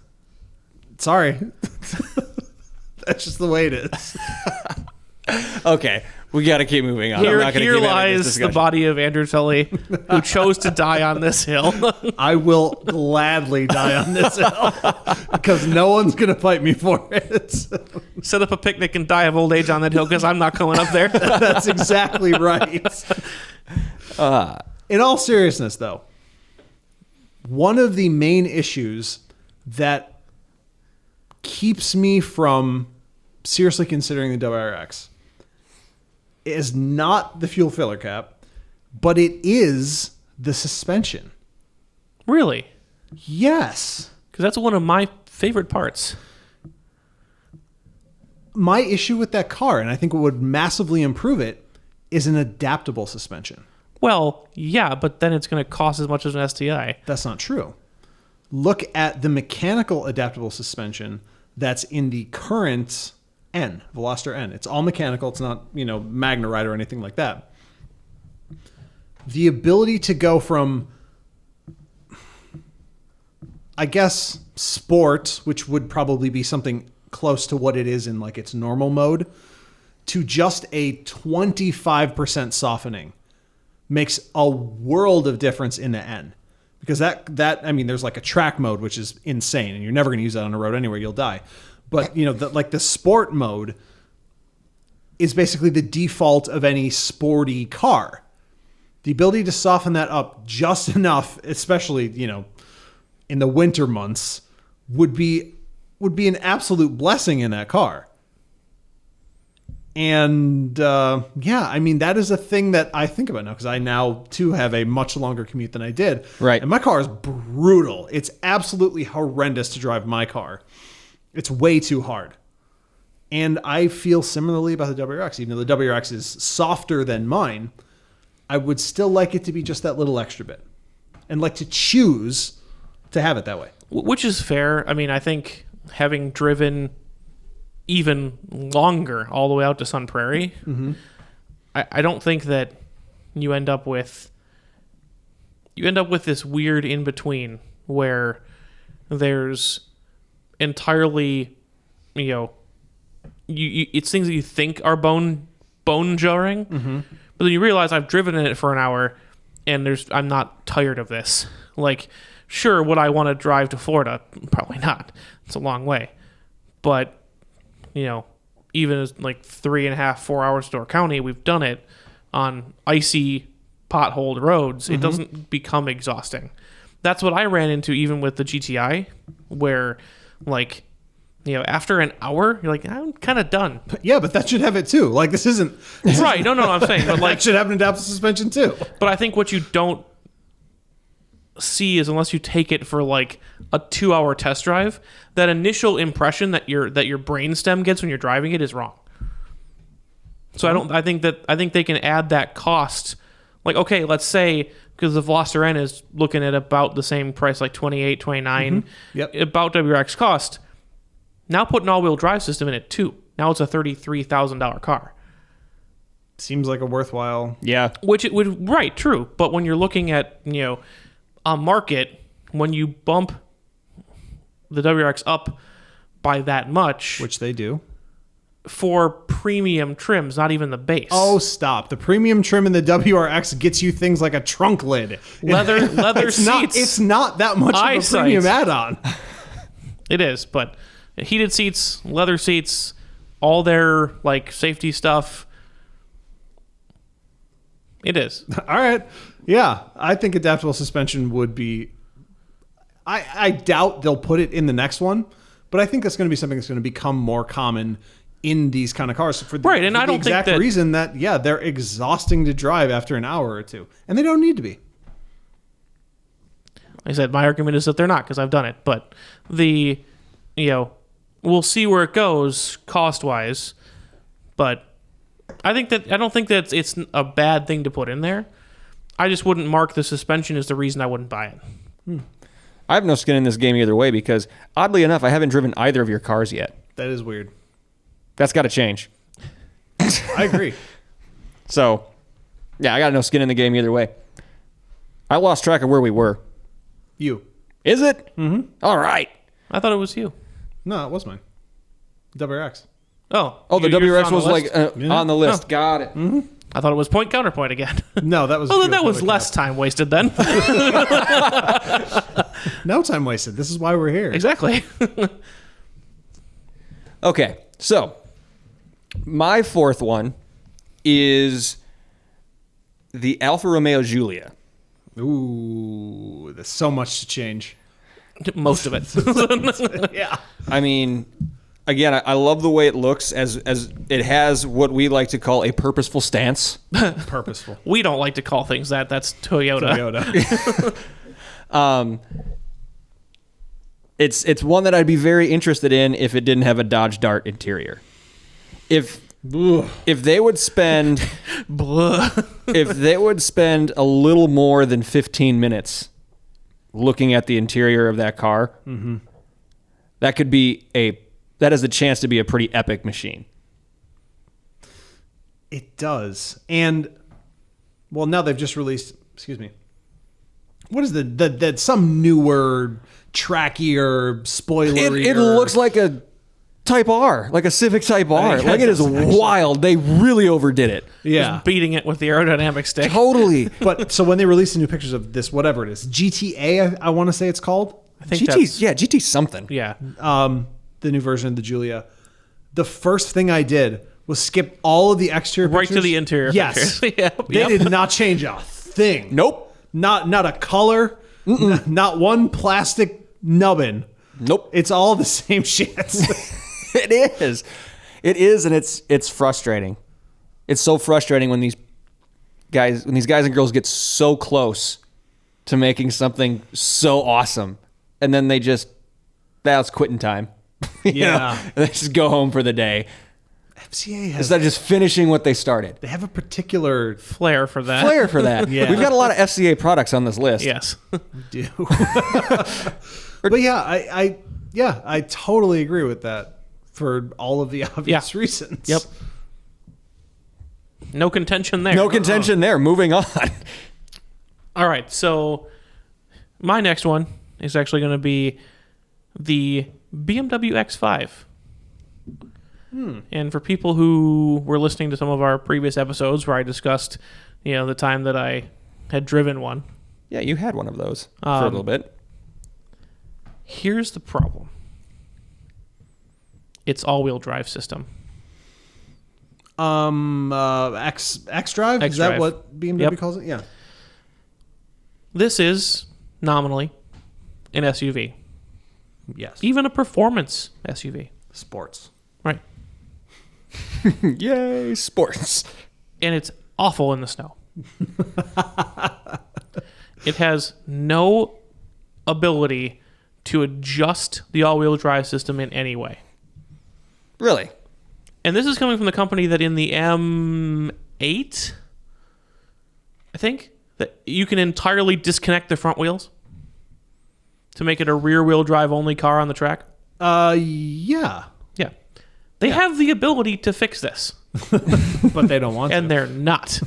S3: sorry. That's just the way it is.
S2: okay, we got to keep moving on. I'm
S4: Here,
S2: not gonna
S4: here
S2: keep having this
S4: lies the
S2: discussion.
S4: body of Andrew Tully, who chose to die on this hill.
S3: I will gladly die on this hill because no one's gonna fight me for it.
S4: Set up a picnic and die of old age on that hill because I'm not going up there.
S3: That's exactly right. In all seriousness, though, one of the main issues that keeps me from seriously considering the WRX is not the fuel filler cap, but it is the suspension.
S4: Really?
S3: Yes.
S4: Because that's one of my favorite parts.
S3: My issue with that car, and I think what would massively improve it, is an adaptable suspension.
S4: Well, yeah, but then it's going to cost as much as an STI.
S3: That's not true. Look at the mechanical adaptable suspension that's in the current N, Veloster N. It's all mechanical. It's not, Magna Ride or anything like that. The ability to go from, I guess, sport, which would probably be something close to what it is in like its normal mode, to just a 25% softening makes a world of difference in the N. Because there's like a track mode, which is insane, and you're never going to use that on the road anyway. You'll die. But, the sport mode is basically the default of any sporty car. The ability to soften that up just enough, especially, in the winter months, would be an absolute blessing in that car. And that is a thing that I think about now because I now too have a much longer commute than I did.
S2: Right.
S3: And my car is brutal. It's absolutely horrendous to drive my car. It's way too hard. And I feel similarly about the WRX. Even though the WRX is softer than mine, I would still like it to be just that little extra bit. And like to choose to have it that way.
S4: Which is fair. I mean, I think having driven even longer all the way out to Sun Prairie, I don't think that you end up with this weird in between where there's entirely, it's things that you think are bone jarring, but then you realize I've driven in it for an hour and I'm not tired of this. Like, sure, would I want to drive to Florida? Probably not. It's a long way, but even as like 3.5, 4 hours to Door County, we've done it on icy, potholed roads. It doesn't become exhausting. That's what I ran into even with the GTI, where after an hour, you're like, I'm kind of done.
S3: Yeah, but that should have it too. Like this isn't
S4: Right. No, I'm saying, but
S3: that should have an adaptive suspension too.
S4: But I think what you don't see is, unless you take it for like a 2-hour test drive, that initial impression that your brainstem gets when you're driving it is wrong. So I think they can add that cost. Like, okay, let's say, because the Veloster N is looking at about the same price, like 28, 29,
S3: Yep.
S4: about WRX cost. Now put an all-wheel drive system in it too. Now it's a $33,000 car.
S3: Seems like a worthwhile.
S2: Yeah.
S4: Which it would, right, true. But when you're looking at, a market, when you bump the WRX up by that much,
S3: Which they do.
S4: for premium trims, not even the base.
S3: Oh, stop. The premium trim in the WRX gets you things like a trunk lid.
S4: Leather
S3: it's
S4: seats.
S3: It's not that much of a
S4: Eyesight.
S3: premium add-on.
S4: It is, but heated seats, leather seats, all their like safety stuff. It is.
S3: All right. Yeah, I think adaptable suspension would be... I doubt they'll put it in the next one, but I think that's going to be something that's going to become more common in these kind of cars. For the,
S4: Right, and
S3: for
S4: I
S3: the
S4: don't think
S3: exact
S4: that-
S3: reason that, they're exhausting to drive after an hour or two. And they don't need to be.
S4: Like I said, my argument is that they're not, because I've done it. But we'll see where it goes cost-wise. But I don't think that it's a bad thing to put in there. I just wouldn't mark the suspension as the reason I wouldn't buy it.
S2: I have no skin in this game either way because, oddly enough, I haven't driven either of your cars yet.
S3: That is weird.
S2: That's got to change.
S3: I agree.
S2: So, Yeah, I got no skin in the game either way. I lost track of where we were.
S3: You.
S2: Is it? Mm-hmm. All right.
S4: I thought it was you.
S3: No, it was mine. WRX.
S4: Oh,
S2: Oh, the
S4: yours
S2: WRX was
S4: list?
S2: on the list.
S4: Oh.
S2: Got it.
S3: Mm-hmm.
S4: I thought it was point counterpoint again.
S3: No, that was.
S4: Well, then
S3: you.
S4: that was less time wasted then.
S3: No time wasted. This is why we're here.
S4: Exactly.
S2: Okay, so my fourth one is the Alfa Romeo Giulia.
S3: Ooh, there's so much to change.
S4: Most of it.
S3: Yeah.
S2: I mean, again, I love the way it looks as it has what we like to call a purposeful stance.
S3: Purposeful.
S4: We don't like to call things that. That's Toyota.
S2: It's one that I'd be very interested in if it didn't have a Dodge Dart interior. If they would spend if they would spend a little more than 15 minutes looking at the interior of that car, that has the chance to be a pretty epic machine.
S3: It does. And, well, now they've just released, excuse me, what is the some newer, trackier, spoilery?
S2: It looks like a Type R, like a Civic Type R. Like it is wild. They really overdid it.
S3: Yeah.
S4: Just beating it with the aerodynamic stick.
S2: Totally.
S3: But so when they release the new pictures of this, whatever it is, GTA, I want to say it's called.
S4: I think
S2: GT something.
S4: Yeah.
S3: The new version of the Giulia. The first thing I did was skip all of the exterior
S4: Right
S3: pictures.
S4: to the interior
S3: Yes.
S4: pictures. Yep.
S3: They did not change a thing.
S2: Nope.
S3: Not a color. Not one plastic nubbin.
S2: Nope.
S3: It's all the same shit.
S2: It is. It is, and it's frustrating. It's so frustrating when these guys and girls get so close to making something so awesome, and then that's quitting time.
S3: Yeah.
S2: And they just go home for the day
S3: FCA has
S2: instead of just finishing what they started.
S3: they have a particular
S4: Flair for that.
S2: Flair for that.
S3: Yeah.
S2: We've got a lot of FCA products on this list.
S4: Yes.
S3: do. But yeah, I totally agree with that for all of the obvious reasons.
S4: Yep. No contention there.
S2: No contention there. Moving on.
S4: All right. So my next one is actually going to be the BMW X5. And for people who were listening to some of our previous episodes where I discussed, the time that I had driven one,
S2: Yeah, you had one of those for a little bit.
S4: here's the problem. It's all-wheel drive system.
S3: X Drive? Is that
S4: X-Drive.
S3: what BMW
S4: Yep.
S3: calls it? Yeah.
S4: This is nominally an SUV,
S3: Yes.
S4: even a performance SUV.
S3: Sports.
S4: Right.
S2: Yay, sports.
S4: And it's awful in the snow. It has no ability to adjust the all-wheel drive system in any way.
S2: Really?
S4: And this is coming from the company that in the M8, I think, that you can entirely disconnect the front wheels to make it a rear-wheel drive only car on the track.
S3: Yeah.
S4: Yeah. They have the ability to fix this.
S3: But they don't want
S4: And
S3: to.
S4: they're not.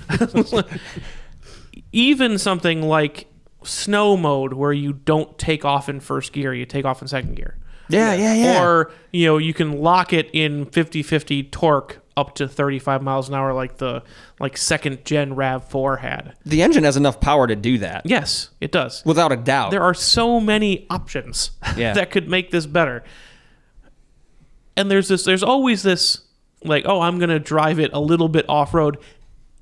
S4: Even something like snow mode, where you don't take off in first gear, you take off in second gear.
S2: Yeah.
S4: Or, you can lock it in 50-50 torque up to 35 miles an hour like the second gen RAV4 had.
S2: The engine has enough power to do that.
S4: Yes, it does.
S2: Without a doubt.
S4: There are so many options that could make this better. And there's always this, like, oh, I'm going to drive it a little bit off-road,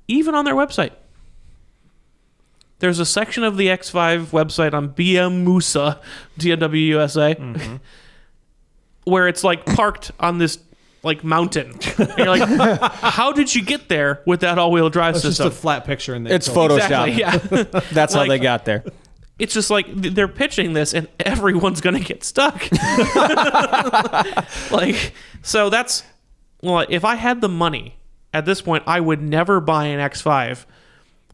S4: even on their website. There's a section of the X5 website on BM Musa, DNW USA, where it's like parked on this like mountain. And you're like, how did you get there with that all-wheel drive
S3: It's just
S4: system?
S3: a flat picture in there.
S2: It's Photoshop.
S4: Exactly, yeah.
S2: That's how
S4: Like-
S2: they got there.
S4: It's just like they're pitching this and everyone's going to get stuck. So that's, well, if I had the money at this point, I would never buy an X5,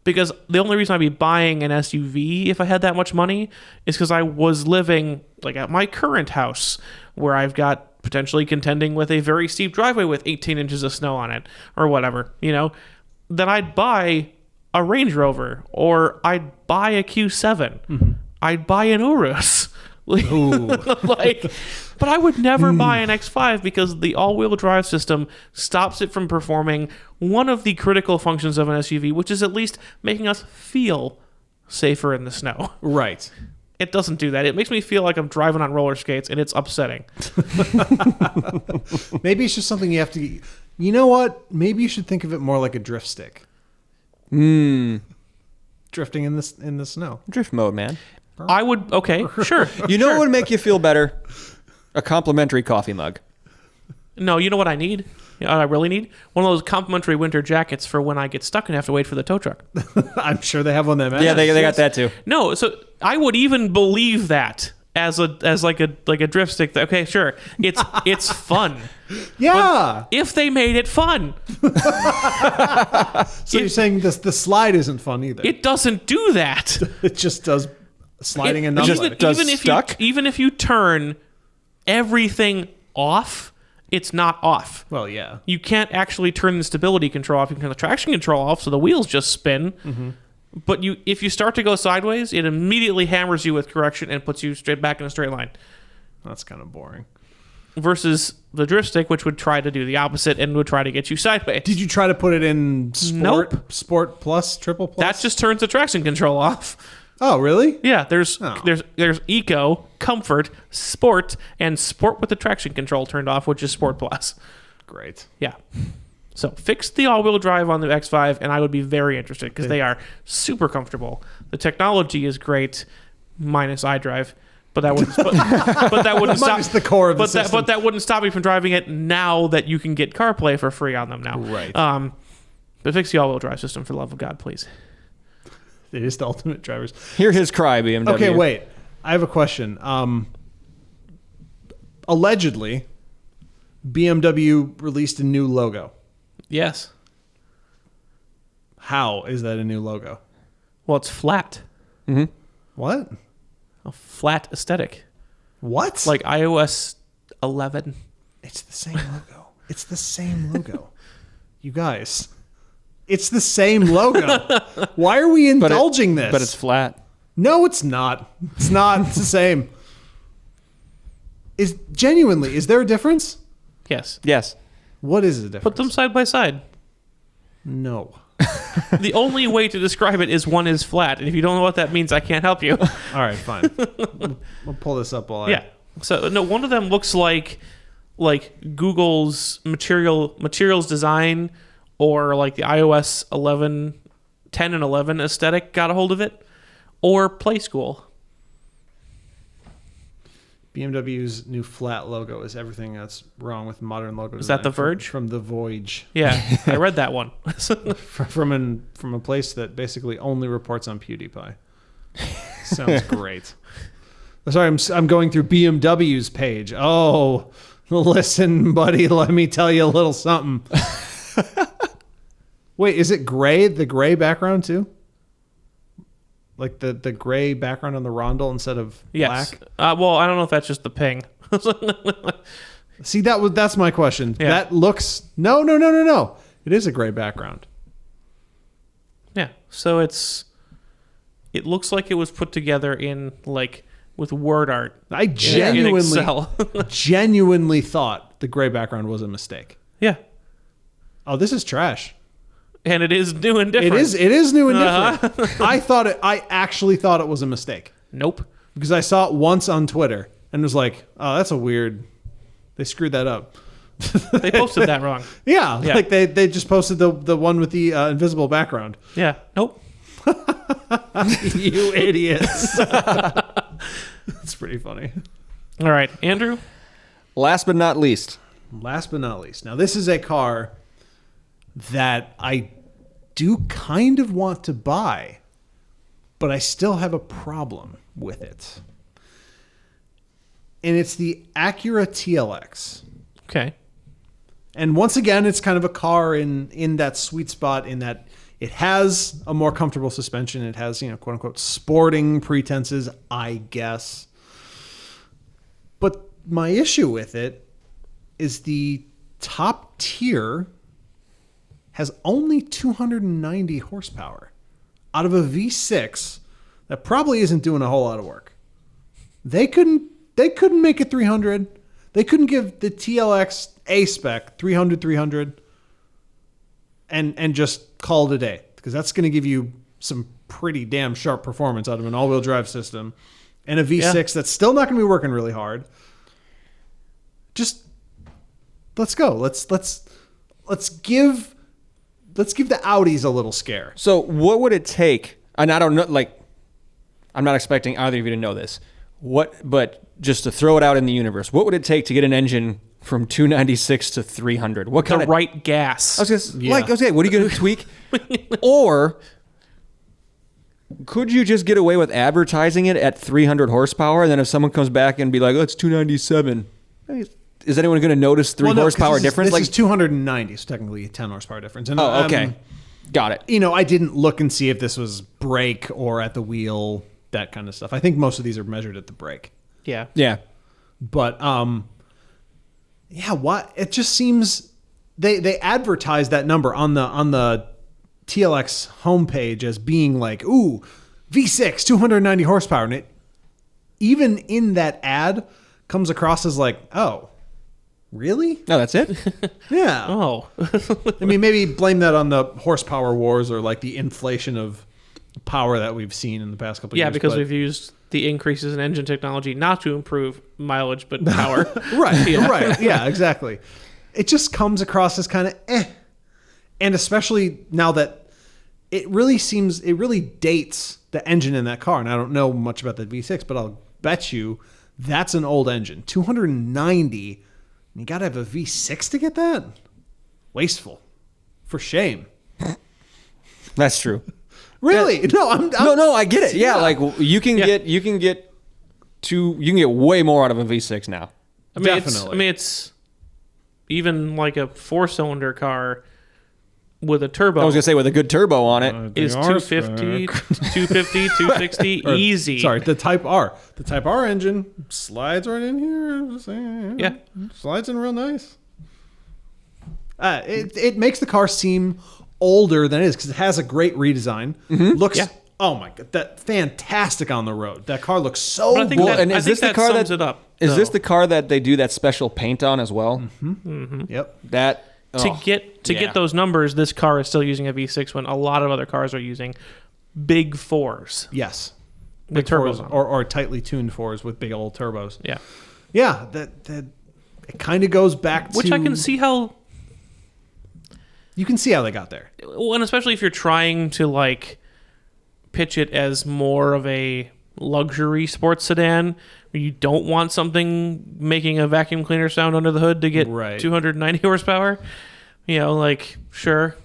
S4: because the only reason I'd be buying an SUV if I had that much money is because I was living like at my current house where I've got potentially contending with a very steep driveway with 18 inches of snow on it or whatever, then I'd buy a Range Rover, or I'd buy a Q7. I'd buy an Urus. Like, but I would never buy an X5 because the all-wheel drive system stops it from performing one of the critical functions of an SUV, which is at least making us feel safer in the snow.
S3: Right.
S4: It doesn't do that. It makes me feel like I'm driving on roller skates, and it's upsetting.
S3: Maybe it's just something you have to. You know what? Maybe you should think of it more like a drift stick. Drifting in the snow.
S2: Drift mode, man.
S4: I would, okay, sure.
S2: You know what would make you feel better? A complimentary coffee mug.
S4: No, you know what I need? You know what I really need? One of those complimentary winter jackets for when I get stuck and have to wait for the tow truck.
S3: I'm sure they have one that.
S2: Yeah, they got that too.
S4: No, so I would even believe that as like a drift stick. Okay, sure, it's fun.
S3: Yeah.
S4: But if they made it fun,
S3: So you're saying the slide isn't fun either.
S4: it doesn't do that.
S3: It just does sliding and not
S2: just
S3: sliding.
S2: does stuck?
S4: Even if you turn everything off, it's not off.
S3: Well, yeah.
S4: You can't actually turn the stability control off. You can turn the traction control off, so the wheels just spin. But if you start to go sideways, it immediately hammers you with correction and puts you straight back in a straight line.
S3: That's kind of boring.
S4: Versus the drift stick, which would try to do the opposite and would try to get you sideways.
S3: Did you try to put it in sport,
S4: Nope.
S3: sport plus, triple plus?
S4: That just turns the traction control off.
S3: Oh, really?
S4: Yeah, there's
S3: Oh.
S4: there's eco, comfort, sport, and sport with the traction control turned off, which is sport plus.
S3: Great.
S4: Yeah. So fix the all-wheel drive on the X5, and I would be very interested because they are super comfortable. The technology is great, minus iDrive, but that wouldn't. But that wouldn't stop.
S3: Minus the core of the system.
S4: But that wouldn't stop me from driving it now that you can get CarPlay for free on them now.
S3: Right.
S4: But fix the all-wheel drive system for the love of God, please.
S3: It is the ultimate drivers.
S2: Hear his cry, BMW.
S3: Okay, wait. I have a question. Allegedly, BMW released a new logo.
S4: Yes.
S3: How is that a new logo?
S4: Well, it's flat.
S3: What?
S4: A flat aesthetic.
S3: What?
S4: Like iOS 11.
S3: It's the same logo. It's the same logo. You guys, it's the same logo. Why are we indulging this?
S2: But it's flat.
S3: No, it's not. It's not. It's the same. Is there a difference?
S4: Yes.
S2: Yes.
S3: What is the difference?
S4: Put them side by side.
S3: No.
S4: The only way to describe it is one is flat. And if you don't know what that means, I can't help you.
S3: All right, fine. We'll pull this up while
S4: Yeah. So no, one of them looks like Google's materials design or like the iOS 10 and 11 aesthetic got a hold of it, or Play School.
S3: BMW's new flat logo is everything that's wrong with modern logo
S4: Is that
S3: design
S4: The Verge?
S3: From The Voyage.
S4: Yeah, I read that one.
S3: From a place that basically only reports on PewDiePie. Sounds great. Sorry, I'm going through BMW's page. Oh, listen, buddy, let me tell you a little something. Wait, is it gray? The gray background too? Like the gray background on the Rondel instead of
S4: Yes.
S3: black?
S4: Well, I don't know if that's just the ping.
S3: See, that's my question.
S4: Yeah.
S3: That looks no. It is a gray background.
S4: Yeah. So it looks like it was put together in like with word art.
S3: I
S4: in
S3: genuinely
S4: Excel.
S3: genuinely thought the gray background was a mistake.
S4: Yeah.
S3: Oh, this is trash.
S4: And it is new and different.
S3: It is new and different. I actually thought it was a mistake
S4: Nope.
S3: because I saw it once on Twitter and was like, "Oh, that's a weird. They screwed that up."
S4: They posted that wrong.
S3: Yeah,
S4: Yeah.
S3: like they just posted the one with the invisible background.
S4: Yeah. Nope.
S3: You idiots. That's pretty funny.
S4: All right, Andrew.
S2: Last but not least.
S3: Last but not least. Now, this is a car that I do kind of want to buy, but I still have a problem with it. And it's the Acura TLX.
S4: Okay.
S3: And once again, it's kind of a car in that sweet spot in that it has a more comfortable suspension. It has, quote unquote, sporting pretenses, I guess. But my issue with it is the top tier has only 290 horsepower. out of a V6 that probably isn't doing a whole lot of work. They couldn't make it 300. They couldn't give the TLX A spec 300 and just call it a day, because that's going to give you some pretty damn sharp performance out of an all-wheel drive system and a V6 that's still not going to be working really hard. Just let's go. Let's give the Audis a little scare.
S2: So what would it take? And I don't know, like, I'm not expecting either of you to know this. But just to throw it out in the universe, what would it take to get an engine from 296 to 300? What kind
S4: The
S2: of
S4: right gas.
S2: I was gonna say, what are you going to tweak? Or could you just get away with advertising it at 300 horsepower, and then if someone comes back and be like, "Oh, it's 297," is anyone going to notice 3 horsepower difference?
S3: This is 290, so technically a 10 horsepower difference. And,
S2: oh, okay, got it.
S3: You know, I didn't look and see if this was brake or at the wheel, that kind of stuff. I think most of these are measured at the brake.
S4: Yeah.
S2: Yeah,
S3: But yeah, what it just seems they advertise that number on the TLX homepage as being like, ooh, V6 290 horsepower, and it even in that ad comes across as like, oh, really?
S2: no, that's it.
S3: Yeah.
S4: Oh.
S3: I mean, maybe blame that on the horsepower wars or like the inflation of power that we've seen in the past couple of
S4: Yeah,
S3: years.
S4: because
S3: but-
S4: we've used the increases in engine technology not to improve mileage, but power.
S3: Right,
S4: Yeah.
S3: right. Yeah, exactly. It just comes across as kind of eh. And especially now that it really dates the engine in that car. And I don't know much about the V6, but I'll bet you that's an old engine. 290. You got to have a V6 to get that? Wasteful. For shame.
S2: That's true.
S3: Really? No, I'm
S2: No, I get it. Yeah, like you can
S4: Yeah.
S2: get way more out of a V6 now.
S4: I mean,
S3: Definitely.
S4: it's even like a 4-cylinder car with a turbo.
S2: I was gonna say with a good turbo on it.
S4: is 250, 260
S3: Or,
S4: easy.
S3: Sorry, the Type R. The Type R engine slides right in here. Just saying,
S4: Yeah.
S3: Slides in real nice. It makes the car seem older than it is because it has a great redesign. Looks,
S4: Yeah.
S3: oh my God, that fantastic on the road. That car looks so
S4: But I think
S3: good.
S4: that,
S2: and
S4: I
S2: is
S4: think
S2: this the
S4: that
S2: car
S4: sums
S2: that-
S4: it up.
S2: Is this
S4: though.
S2: the car that they do that special paint on as well?
S3: Yep.
S2: That
S4: to get those numbers, this car is still using a V6 when a lot of other cars are using big 4s
S3: Yes.
S4: with
S3: Big
S4: turbos
S3: fours,
S4: on.
S3: or tightly tuned fours with big old turbos.
S4: Yeah,
S3: Yeah, that it kind of goes back to
S4: which I can see how.
S3: You can see how they got there.
S4: Well, and especially if you're trying to like pitch it as more of a luxury sports sedan, where you don't want something making a vacuum cleaner sound under the hood to get
S3: Right.
S4: 290 horsepower. You know, like sure,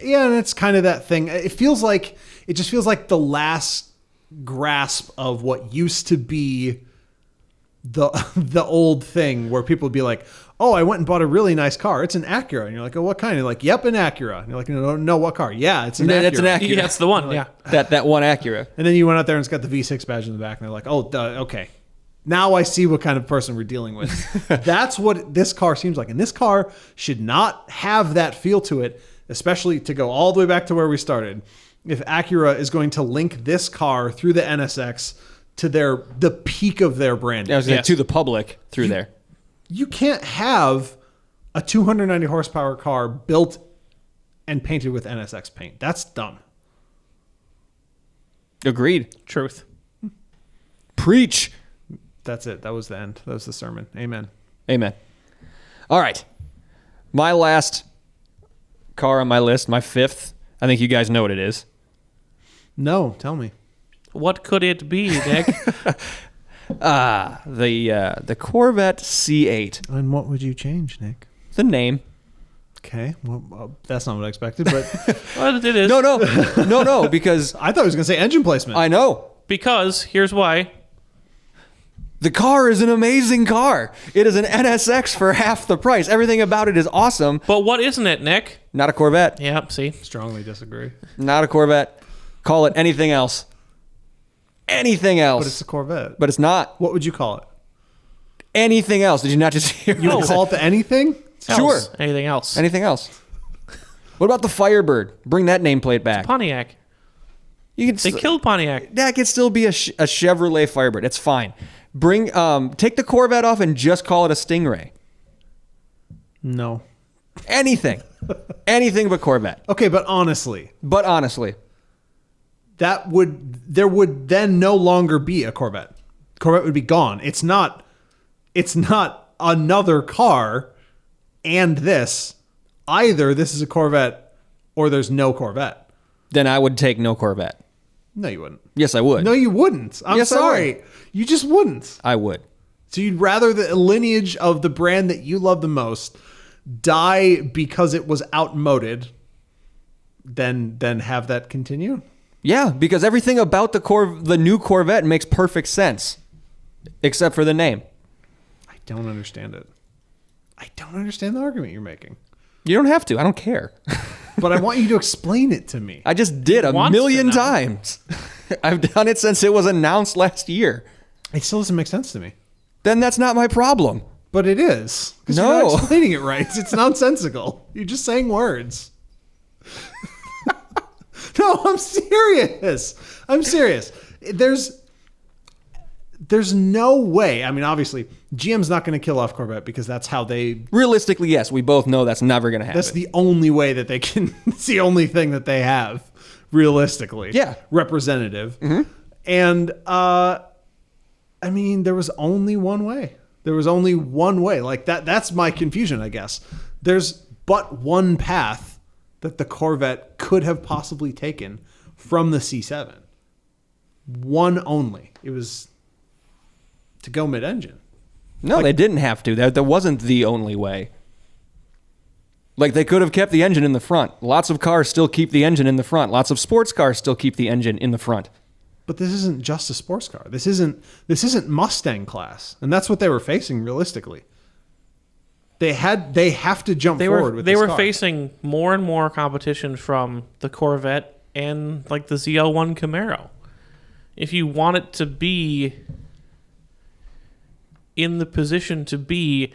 S3: Yeah, and it's kind of that thing. It just feels like the last grasp of what used to be the old thing where people would be like, "Oh, I went and bought a really nice car. It's an Acura." And you're like, "Oh, what kind?" And you're like, "Yep, an Acura." And you're like, "No, what car?" "Yeah, it's an Acura."
S2: That's an Acura.
S4: yeah, that's the one. Yeah,
S2: that one Acura.
S3: And then you went out there and it's got the V6 badge in the back, and they're like, "Oh, okay. Now I see what kind of person we're dealing with." That's what this car seems like. And this car should not have that feel to it, especially to go all the way back to where we started. If Acura is going to link this car through the NSX to the peak of their brand,
S2: I was gonna
S4: Yes.
S2: to the public through there.
S3: you can't have a 290 horsepower car built and painted with NSX paint. That's dumb.
S2: Agreed.
S4: truth.
S2: Preach.
S3: That's it. That was the end. That was the sermon. Amen.
S2: Amen. All right. My last car on my list, my fifth. I think you guys know what it is.
S3: No, tell me.
S4: What could it be, Nick?
S2: The Corvette C8.
S3: And what would you change, Nick?
S2: The name.
S3: Okay, well, that's not what I expected, but
S4: Well, it is.
S2: No, because
S3: I thought he was going to say engine placement.
S2: I know.
S4: Because here's why.
S2: The car is an amazing car. It is an NSX for half the price. Everything about it is awesome.
S4: But what isn't it, Nick?
S2: Not a Corvette.
S4: Yeah, see.
S3: Strongly disagree.
S2: Not a Corvette. Call it anything else. Anything else.
S3: But it's a Corvette.
S2: But it's not
S3: What would you call it?
S2: anything else. Did you not just hear?
S3: You would call it the anything?
S2: Sure.
S4: Else. Anything else?
S2: Anything else? What about the Firebird? Bring that nameplate back.
S4: Pontiac. They killed Pontiac.
S2: That could still be a Chevrolet Firebird. It's fine. Take the Corvette off and just call it a Stingray.
S3: No.
S2: Anything. Anything but Corvette.
S3: Okay, but honestly, there would then no longer be a Corvette. Corvette would be gone. It's not another car and this. Either this is a Corvette or there's no Corvette.
S2: Then I would take no Corvette.
S3: No, you wouldn't.
S2: Yes, I would.
S3: No, you wouldn't. I'm
S2: Yes, I
S3: sorry.
S2: would.
S3: You just wouldn't.
S2: I would.
S3: So you'd rather the lineage of the brand that you love the most die because it was outmoded than have that continue?
S2: Yeah, because everything about the new Corvette makes perfect sense, except for the name.
S3: I don't understand it. I don't understand the argument you're making.
S2: You don't have to. I don't care.
S3: But I want you to explain it to me.
S2: I just did a
S4: wants
S2: million
S4: to know.
S2: times. I've done it since it was announced last year.
S3: It still doesn't make sense to me.
S2: Then that's not my problem.
S3: But it is. Because
S2: No.
S3: you're not explaining it right. It's nonsensical. You're just saying words. No, I'm serious. There's no way. I mean, obviously, GM's not going to kill off Corvette because that's how they...
S2: Realistically, yes, we both know that's never going to happen.
S3: That's the only way that they can... It's the only thing that they have, realistically.
S2: Yeah.
S3: Representative. And, I mean, there was only one way. There was only one way. Like, that's my confusion, I guess. There's but one path that the Corvette could have possibly taken from the C7. One only. It was to go mid-engine.
S2: No, they didn't have to. That wasn't the only way. Like, they could have kept the engine in the front. Lots of cars still keep the engine in the front. Lots of sports cars still keep the engine in the front.
S3: But this isn't just a sports car. This isn't Mustang class, and that's what they were facing realistically. They have to jump forward with
S4: They
S3: this
S4: were
S3: car.
S4: facing more and more competition from the Corvette and like the ZL1 Camaro. If you want it to be in the position to be,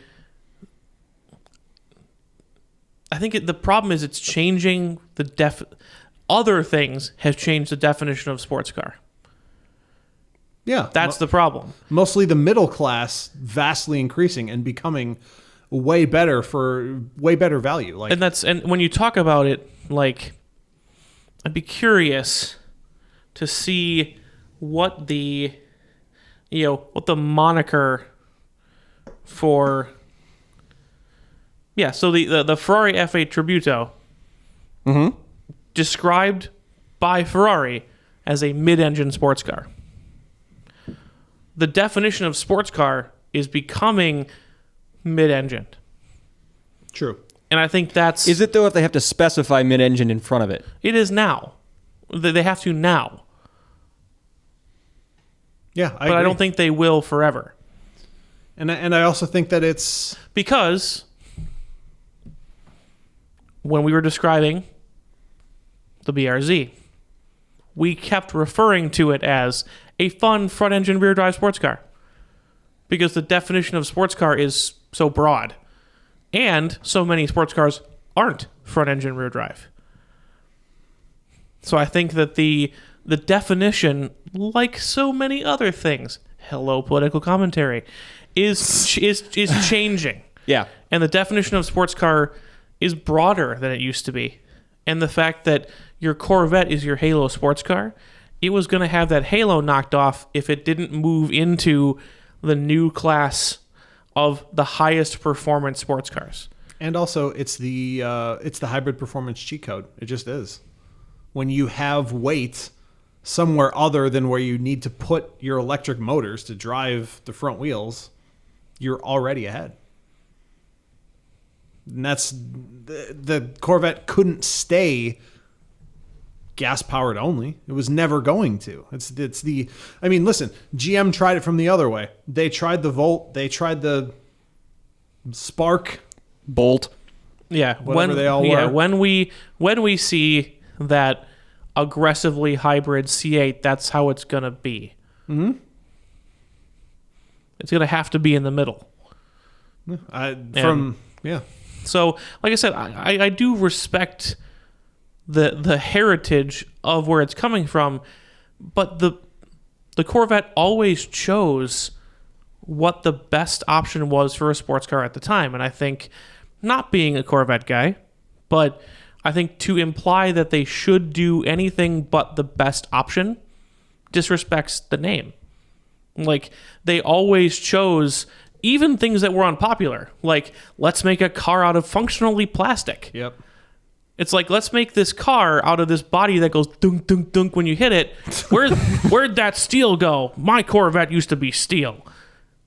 S4: I think the problem is it's changing other things have changed the definition of sports car.
S3: Yeah,
S4: That's the problem.
S3: mostly the middle class vastly increasing and becoming way better value. Like,
S4: And when you talk about it, like, I'd be curious to see what the moniker for, so the Ferrari F8 Tributo described by Ferrari as a mid-engine sports car. The definition of sports car is becoming mid-engine.
S3: true.
S4: And I think that's...
S2: Is it, though, if they have to specify mid-engine in front of it?
S4: It is now. They have to now.
S3: Yeah,
S4: But I don't think they will forever.
S3: And I also think that it's...
S4: Because when we were describing the BRZ, we kept referring to it as a fun front-engine rear-drive sports car. Because the definition of sports car is so broad. And so many sports cars aren't front-engine rear-drive. So I think that the definition, like so many other things, hello political commentary, is changing.
S2: Yeah.
S4: And the definition of sports car is broader than it used to be. And the fact that your Corvette is your Halo sports car, it was going to have that Halo knocked off if it didn't move into the new class of the highest performance sports cars.
S3: And also, it's the hybrid performance cheat code. It just is. When you have weight somewhere other than where you need to put your electric motors to drive the front wheels, you're already ahead. And that's the Corvette couldn't stay gas powered only. It was never going to. I mean, listen, GM tried it from the other way. They tried the Volt, they tried the Spark,
S2: Bolt.
S4: Yeah,
S3: Whatever they all were.
S4: when we see that aggressively hybrid C8, that's how it's gonna be. Mm-hmm. It's gonna have to be in the middle.
S3: yeah.
S4: So, like I said, I do respect the heritage of where it's coming from, but the Corvette always chose what the best option was for a sports car at the time. And I think, not being a Corvette guy, but I think to imply that they should do anything but the best option disrespects the name. Like, they always chose even things that were unpopular, like, let's make a car out of functionally plastic.
S3: Yep.
S4: It's like, let's make this car out of this body that goes dunk, dunk, dunk when you hit it. Where'd that steel go? My Corvette used to be steel.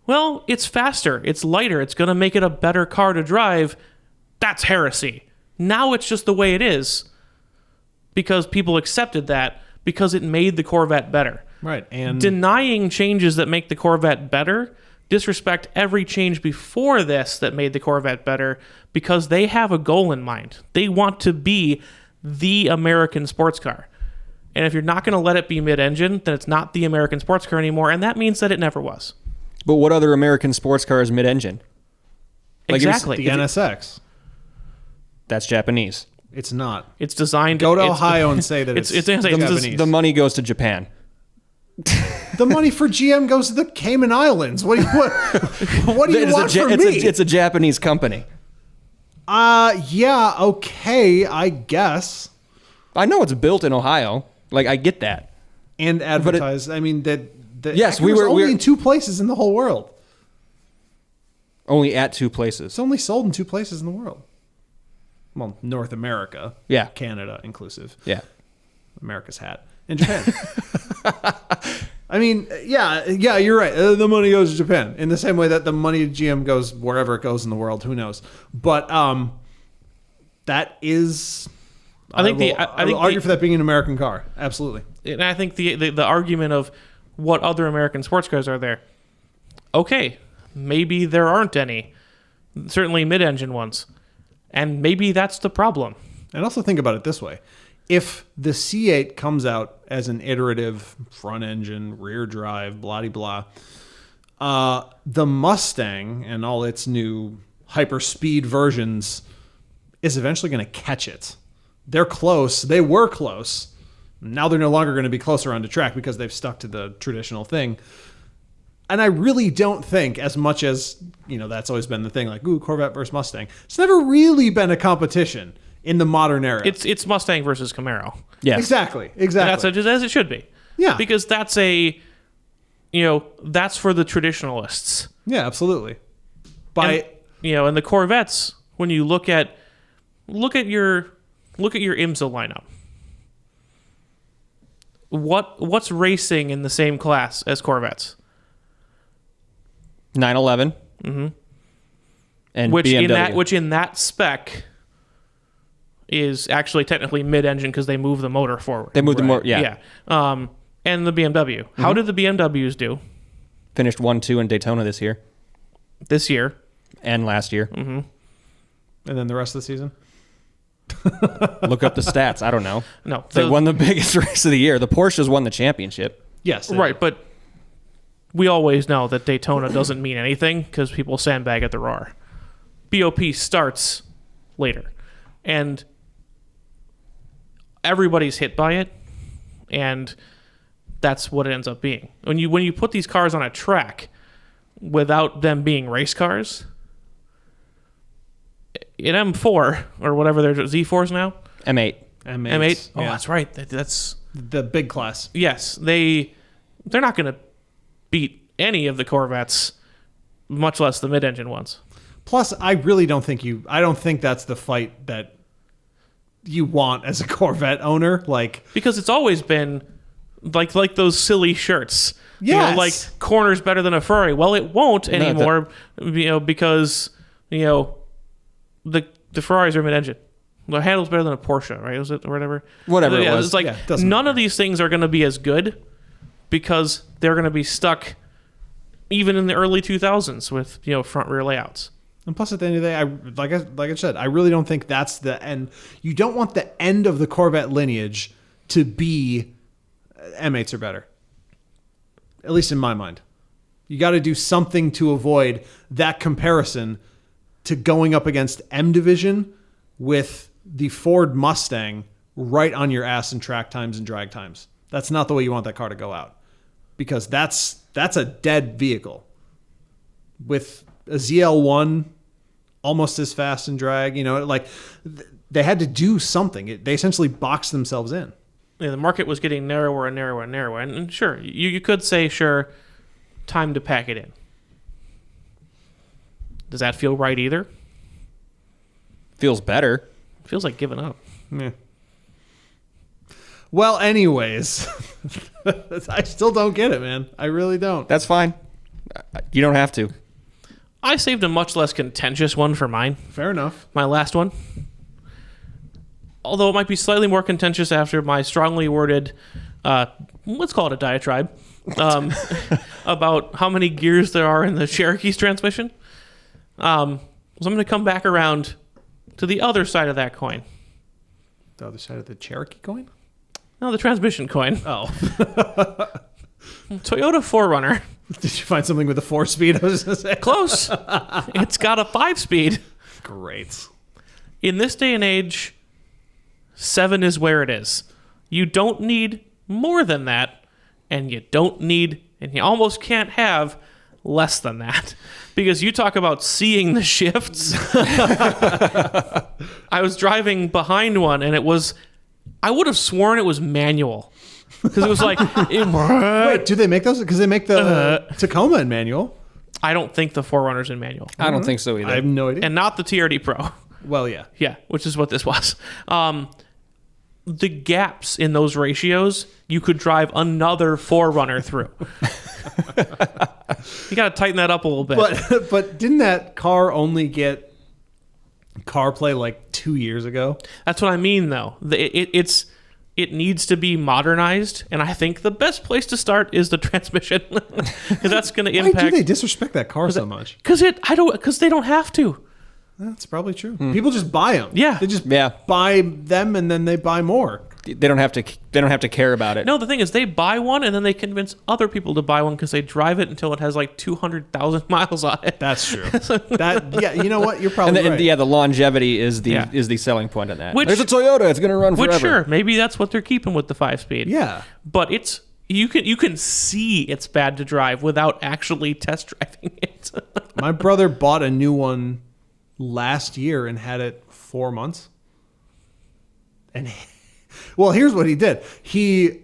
S4: Well, it's faster. It's lighter. It's going to make it a better car to drive. That's heresy. Now it's just the way it is because people accepted that because it made the Corvette better.
S3: Right. And
S4: Denying changes that make the Corvette better disrespect every change before this that made the Corvette better because they have a goal in mind. They want to be the American sports car. And if you're not going to let it be mid-engine, then it's not the American sports car anymore, and that means that it never was.
S2: But what other American sports car is mid-engine?
S4: Exactly.
S3: the NSX.
S2: That's Japanese.
S3: It's not.
S4: It's designed...
S3: Go to Ohio and say that it's Japanese.
S2: The money goes to Japan.
S3: The money for GM goes to the Cayman Islands. What do you want from me?
S2: It's a Japanese company.
S3: Yeah, okay, I guess.
S2: I know it's built in Ohio. Like, I get that.
S3: And advertised. I mean, that
S2: yes,
S3: we were only in 2 places in the whole world.
S2: Only at 2 places.
S3: It's only sold in 2 places in the world. Well, North America.
S2: Yeah.
S3: Canada inclusive.
S2: Yeah.
S3: America's hat. In Japan. I mean, yeah, you're right. The money goes to Japan in the same way that the money to GM goes wherever it goes in the world. Who knows? But that is. I will argue for that being an American car. Absolutely.
S4: And I think the argument of what other American sports cars are there. Okay, maybe there aren't any. Certainly mid-engine ones. And maybe that's the problem.
S3: And also think about it this way. If the C8 comes out as an iterative front engine, rear drive, blah-de-blah, the Mustang and all its new hyper-speed versions is eventually going to catch it. They're close. They were close. Now they're no longer going to be closer onto track because they've stuck to the traditional thing. And I really don't think, as much as, that's always been the thing, like, ooh, Corvette versus Mustang. It's never really been a competition in the modern era.
S4: It's Mustang versus Camaro.
S2: Yeah.
S3: Exactly.
S4: That's just as it should be.
S3: Yeah.
S4: Because that's that's for the traditionalists.
S3: Yeah, absolutely.
S4: And the Corvettes, when you look at your IMSA lineup, what's racing in the same class as Corvettes?
S2: 911. Mm-hmm. And
S4: which
S2: BMW.
S4: in that spec is actually technically mid-engine because they move the motor forward.
S2: They move the motor, yeah.
S4: Yeah. And the BMW. Mm-hmm. How did the BMWs do?
S2: Finished 1-2 in Daytona this year. And last year.
S3: Mm-hmm. And then the rest of the season?
S2: Look up the stats. I don't know.
S4: No.
S2: They won the biggest race of the year. The Porsches won the championship.
S3: Yes.
S4: Right, but we always know that Daytona doesn't mean anything because people sandbag at the RAR. BOP starts later. And everybody's hit by it, and that's what it ends up being. When you put these cars on a track without them being race cars, an M4 or whatever they're Z4s now,
S2: M8.
S4: M8. Oh,
S3: yeah.
S4: that's right. That's
S3: the big class.
S4: Yes, they're not going to beat any of the Corvettes, much less the mid-engine ones.
S3: Plus, I really don't think I don't think that's the fight that you want as a Corvette owner.
S4: Because it's always been like those silly shirts.
S3: Yes.
S4: Like corner's better than a Ferrari. Well, it won't anymore, because the Ferraris are mid-engine. The handle's better than a Porsche, right? Was it or whatever?
S2: Whatever it was.
S4: It's like none of these things are going to be as good because they're going to be stuck even in the early 2000s with front rear layouts.
S3: And plus, at the end of the day, like I said, I really don't think that's the end. You don't want the end of the Corvette lineage to be M8s are better. At least in my mind. You got to do something to avoid that comparison to going up against M Division with the Ford Mustang right on your ass in track times and drag times. That's not the way you want that car to go out, because that's a dead vehicle. With a ZL1 almost as fast in drag, like they had to do something. They essentially boxed themselves in.
S4: Yeah, the market was getting narrower and narrower and narrower. And sure, you could say, sure, time to pack it in. Does that feel right either?
S2: Feels better.
S4: Feels like giving up.
S3: Yeah. Well, anyways, I still don't get it, man. I really don't.
S2: That's fine. You don't have to.
S4: I saved a much less contentious one for mine.
S3: Fair enough.
S4: My last one. Although it might be slightly more contentious after my strongly worded, let's call it a diatribe, about how many gears there are in the Cherokee's transmission. So I'm going to come back around to the other side of that coin.
S3: The other side of the Cherokee coin?
S4: No, the transmission coin.
S3: Oh.
S4: Toyota 4Runner.
S3: Did you find something with a 4-speed? I was going to say.
S4: Close. It's got a 5-speed.
S3: Great.
S4: In this day and age, 7 is where it is. You don't need more than that, and you almost can't have less than that. Because you talk about seeing the shifts. I was driving behind one, and I would have sworn it was manual. Because it was like...
S3: Wait, do they make those? Because they make the Tacoma in manual.
S4: I don't think the 4Runner's in manual.
S2: I don't think so either.
S3: I have no idea.
S4: And not the TRD Pro.
S3: Well, yeah.
S4: Yeah, which is what this was. The gaps in those ratios, you could drive another 4Runner through. You got to tighten that up a little bit.
S3: But didn't that car only get CarPlay like 2 years ago?
S4: That's what I mean, though. It needs to be modernized, and I think the best place to start is the transmission, because that's going to impact.
S3: Why do they disrespect that car so much?
S4: Because they don't have to.
S3: That's probably true. People just buy them.
S4: Yeah.
S3: They just buy them, and then they buy more.
S2: They don't have to care about it.
S4: No, the thing is, they buy one, and then they convince other people to buy one because they drive it until it has like 200,000 miles on it.
S3: That's true. You know what? You're probably right.
S2: The longevity is the selling point on that.
S4: Which-
S2: There's a Toyota. It's going to run forever.
S4: Which, sure, maybe that's what they're keeping with the 5-speed.
S3: Yeah.
S4: But you can see it's bad to drive without actually test driving it.
S3: My brother bought a new one last year and had it 4 months. And well, here's what he did. He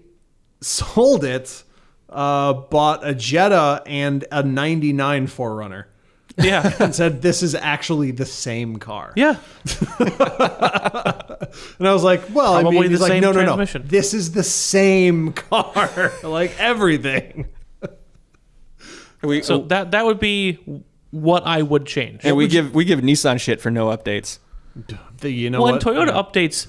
S3: sold it, bought a Jetta and a 99 4Runner.
S4: Yeah.
S3: And said, this is actually the same car.
S4: Yeah.
S3: And I was like, well,
S4: Probably
S3: he's
S4: the
S3: like,
S4: same
S3: no.
S4: transmission.
S3: This is the same car. Like everything.
S4: So that would be what I would change.
S2: And we give Nissan shit for no updates.
S3: You know
S4: Well,
S3: what?
S4: and Toyota updates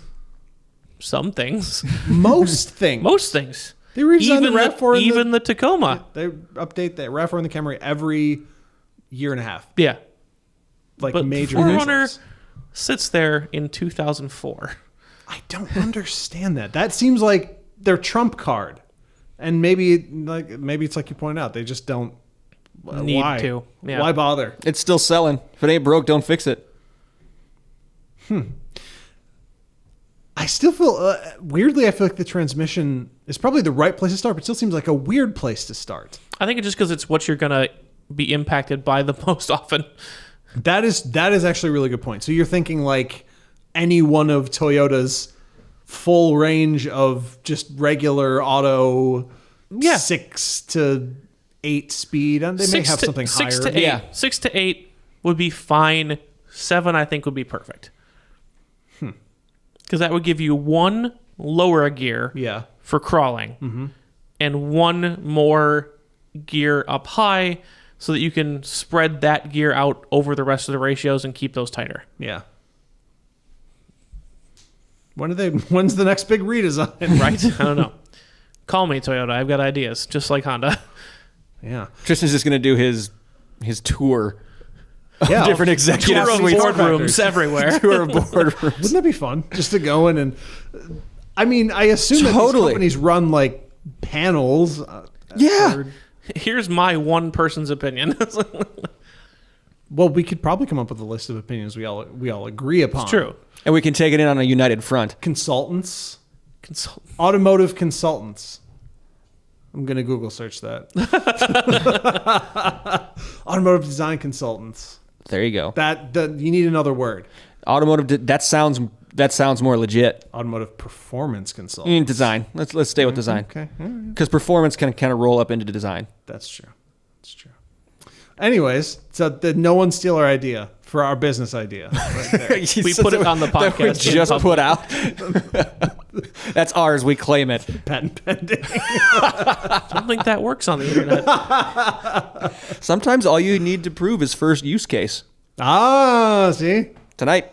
S4: some things.
S3: Most things.
S4: Most things.
S3: They redesign the RAV4
S4: even the Tacoma.
S3: They update the RAV4 and the Camry every year and a half.
S4: Yeah.
S3: Like
S4: But
S3: major
S4: 4Runner
S3: results.
S4: sits there in 2004.
S3: I don't understand that. That seems like their trump card. And maybe it's like you pointed out. They just don't
S4: Need
S3: why?
S4: to. Yeah.
S3: Why bother?
S2: It's still selling. If it ain't broke, don't fix it.
S3: I still feel weirdly. I feel like the transmission is probably the right place to start, but still seems like a weird place to start.
S4: I think it's just because it's what you're going to be impacted by the most often.
S3: That is actually a really good point. So you're thinking like any one of Toyota's full range of just regular auto, 6 to 8 speed. And they may have something higher.
S4: 6 to 8.
S2: Yeah.
S4: 6 to 8 would be fine. 7, I think, would be perfect. Because that would give you one lower gear for crawling and one more gear up high so that you can spread that gear out over the rest of the ratios and keep those tighter.
S3: Yeah. When's the next big redesign?
S4: Right? I don't know. Call me, Toyota. I've got ideas, just like Honda.
S3: Yeah.
S2: Tristan's just going to do his tour of
S3: Yeah.
S2: different executive
S4: Tour of
S2: suites.
S4: boardrooms everywhere.
S2: Tour of boardrooms.
S3: Wouldn't that be fun? Just to go in and... I mean, I assume that these
S2: Totally.
S3: companies run like panels.
S2: Yeah.
S3: or-
S4: Here's my one person's opinion.
S3: Well, we could probably come up with a list of opinions we all agree upon.
S4: It's true.
S2: And we can take it in on a united front.
S3: Consultants,
S4: Consult.
S3: automotive consultants. I'm gonna Google search that. Automotive design consultants.
S2: There you go.
S3: You need another word.
S2: Automotive. That sounds more legit.
S3: Automotive performance consultants.
S2: Design. Let's stay with design.
S3: Okay, all right.
S2: Because performance can kind of roll up into design.
S3: That's true. That's true. Anyways, so that no one steal our idea for our business idea. Right there.
S4: We put it on the
S2: That we
S4: podcast.
S2: just put out. That's ours. We claim it.
S3: Patent pending.
S4: I don't think that works on the internet.
S2: Sometimes all you need to prove is first use case.
S3: See?
S2: Tonight.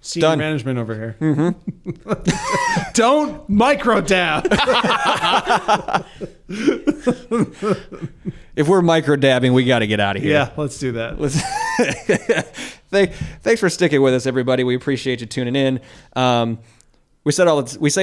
S3: Senior
S2: Done.
S3: management over here. Mm-hmm. Don't micro dab.
S2: If we're micro dabbing, we got to get out of here.
S3: Yeah, let's do that.
S2: Thanks for sticking with us, everybody. We appreciate you tuning in. We say it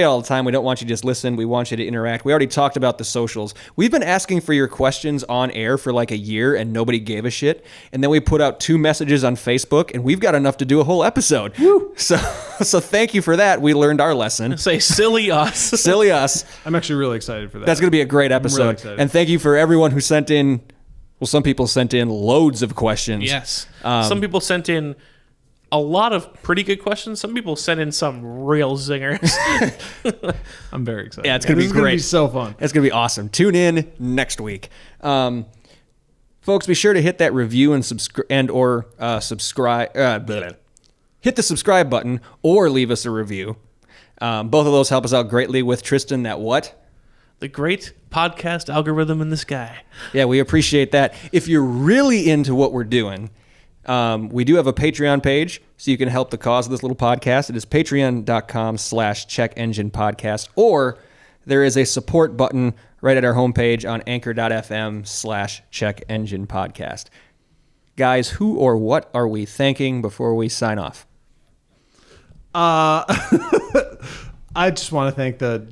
S2: all the time. We don't want you to just listen. We want you to interact. We already talked about the socials. We've been asking for your questions on air for like a year, and nobody gave a shit. And then we put out 2 messages on Facebook, and we've got enough to do a whole episode. Woo. So thank you for that. We learned our lesson.
S4: Say silly us.
S2: Silly us.
S3: I'm actually really excited for that.
S2: That's going to be a great episode.
S3: excited.
S2: And thank you for everyone who sent in. Well, some people sent in loads of questions.
S4: Yes. Some people sent in a lot of pretty good questions. Some people sent in some real zingers.
S3: I'm very excited.
S2: Yeah, it's gonna be
S3: This is gonna
S2: great.
S3: be so fun.
S2: It's going to be awesome. Tune in next week. Folks, be sure to hit that review and subscribe. Hit the subscribe button or leave us a review. Both of those help us out greatly with Tristan. That what?
S4: The great podcast algorithm in the sky.
S2: Yeah, we appreciate that. If you're really into what we're doing, we do have a Patreon page, so you can help the cause of this little podcast. It is patreon.com/checkenginepodcast, or there is a support button right at our homepage on anchor.fm/checkenginepodcast. Guys, who or what are we thanking before we sign off?
S3: I just want to thank the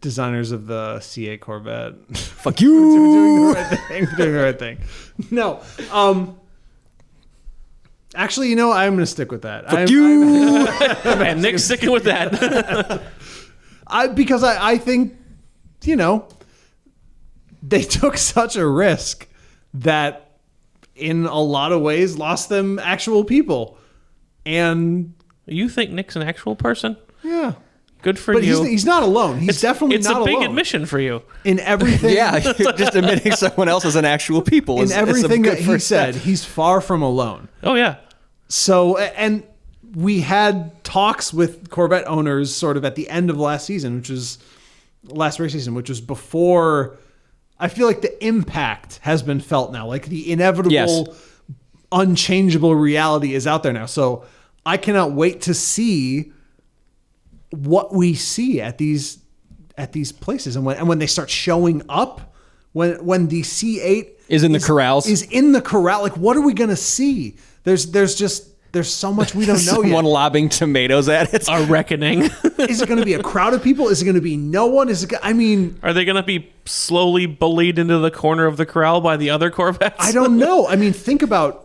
S3: designers of the C8 Corvette.
S2: Fuck you!
S3: Doing the right thing. No. Actually, I'm going to stick with that.
S2: Fuck you!
S4: And Nick's sticking with that.
S3: Because I think, they took such a risk that in a lot of ways lost them actual people. And
S4: You think Nick's an actual person?
S3: yeah.
S4: Good for
S3: But
S4: you.
S3: he's not alone. He's definitely
S4: it's
S3: not
S4: a big
S3: alone.
S4: admission for you.
S3: In everything.
S2: Yeah, just admitting someone else as an actual people.
S3: In everything that he said,
S2: step.
S3: he's far from alone.
S4: Oh, yeah.
S3: So, and we had talks with Corvette owners sort of at the end of last season, last race season, which was before. I feel like the impact has been felt now. Like the inevitable,
S2: Yes.
S3: unchangeable reality is out there now. So I cannot wait to see what we see at these places, and when they start showing up, when the C8
S2: Is in the corrals.
S3: is in the corral. Like, what are we gonna see? There's so much we don't know
S2: Someone
S3: yet.
S2: lobbing tomatoes at it.
S4: A reckoning.
S3: Is it going to be a crowd of people? Is it going to be no one? I mean,
S4: Are they going to be slowly bullied into the corner of the corral by the other Corvettes?
S3: I don't know. I mean, think about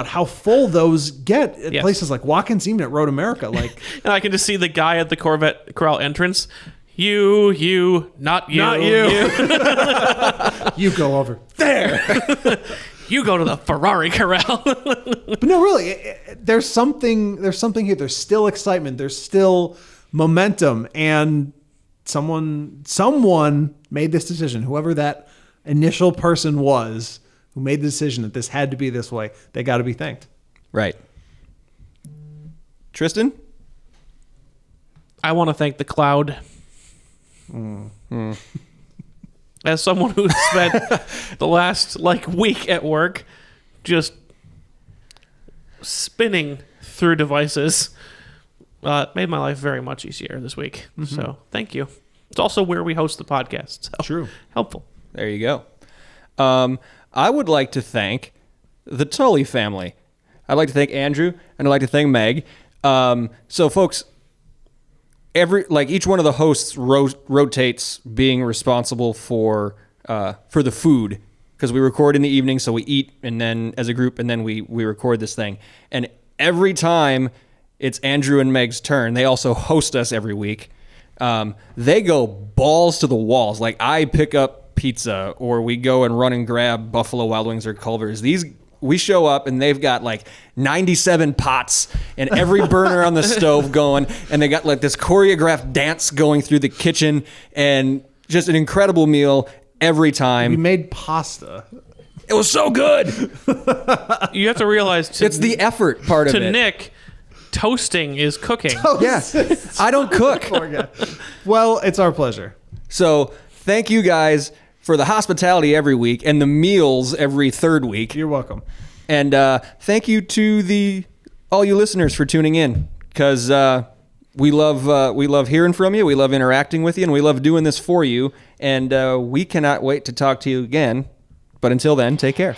S3: how full those get at
S4: Yes.
S3: places like Watkins, even at Road America. Like,
S4: And I can just see the guy at the Corvette corral entrance. You, not you.
S3: Not you. you go over there.
S4: You go to the Ferrari corral.
S3: But no, really, there's something here. There's still excitement. There's still momentum, and someone made this decision. Whoever that initial person was who made the decision that this had to be this way, they got to be thanked.
S2: Right. Tristan?
S4: I want to thank the cloud. As someone who spent the last week at work just spinning through devices, made my life very much easier this week. So thank you. It's also where we host the podcast. So
S3: True.
S4: helpful.
S2: There you go. I would like to thank the Tully family. I'd like to thank Andrew, and I'd like to thank Meg. So, folks, each one of the hosts rotates being responsible for the food because we record in the evening, so we eat and then as a group, and then we record this thing. And every time it's Andrew and Meg's turn, they also host us every week. They go balls to the walls. Like, I pick up pizza, or we go and run and grab Buffalo Wild Wings or Culver's. We show up and they've got like 97 pots and every burner on the stove going, and they got like this choreographed dance going through the kitchen, and just an incredible meal every time.
S3: We made pasta.
S2: It was so good.
S4: You have to realize
S2: It's the effort part of it.
S4: to Nick, toasting is cooking.
S2: Yeah, I don't cook.
S3: Poor guy. Well, it's our pleasure.
S2: So thank you guys for the hospitality every week and the meals every third week.
S3: You're welcome.
S2: And thank you to all you listeners for tuning in, because we love hearing from you. We love interacting with you, and we love doing this for you. And we cannot wait to talk to you again. But until then, take care.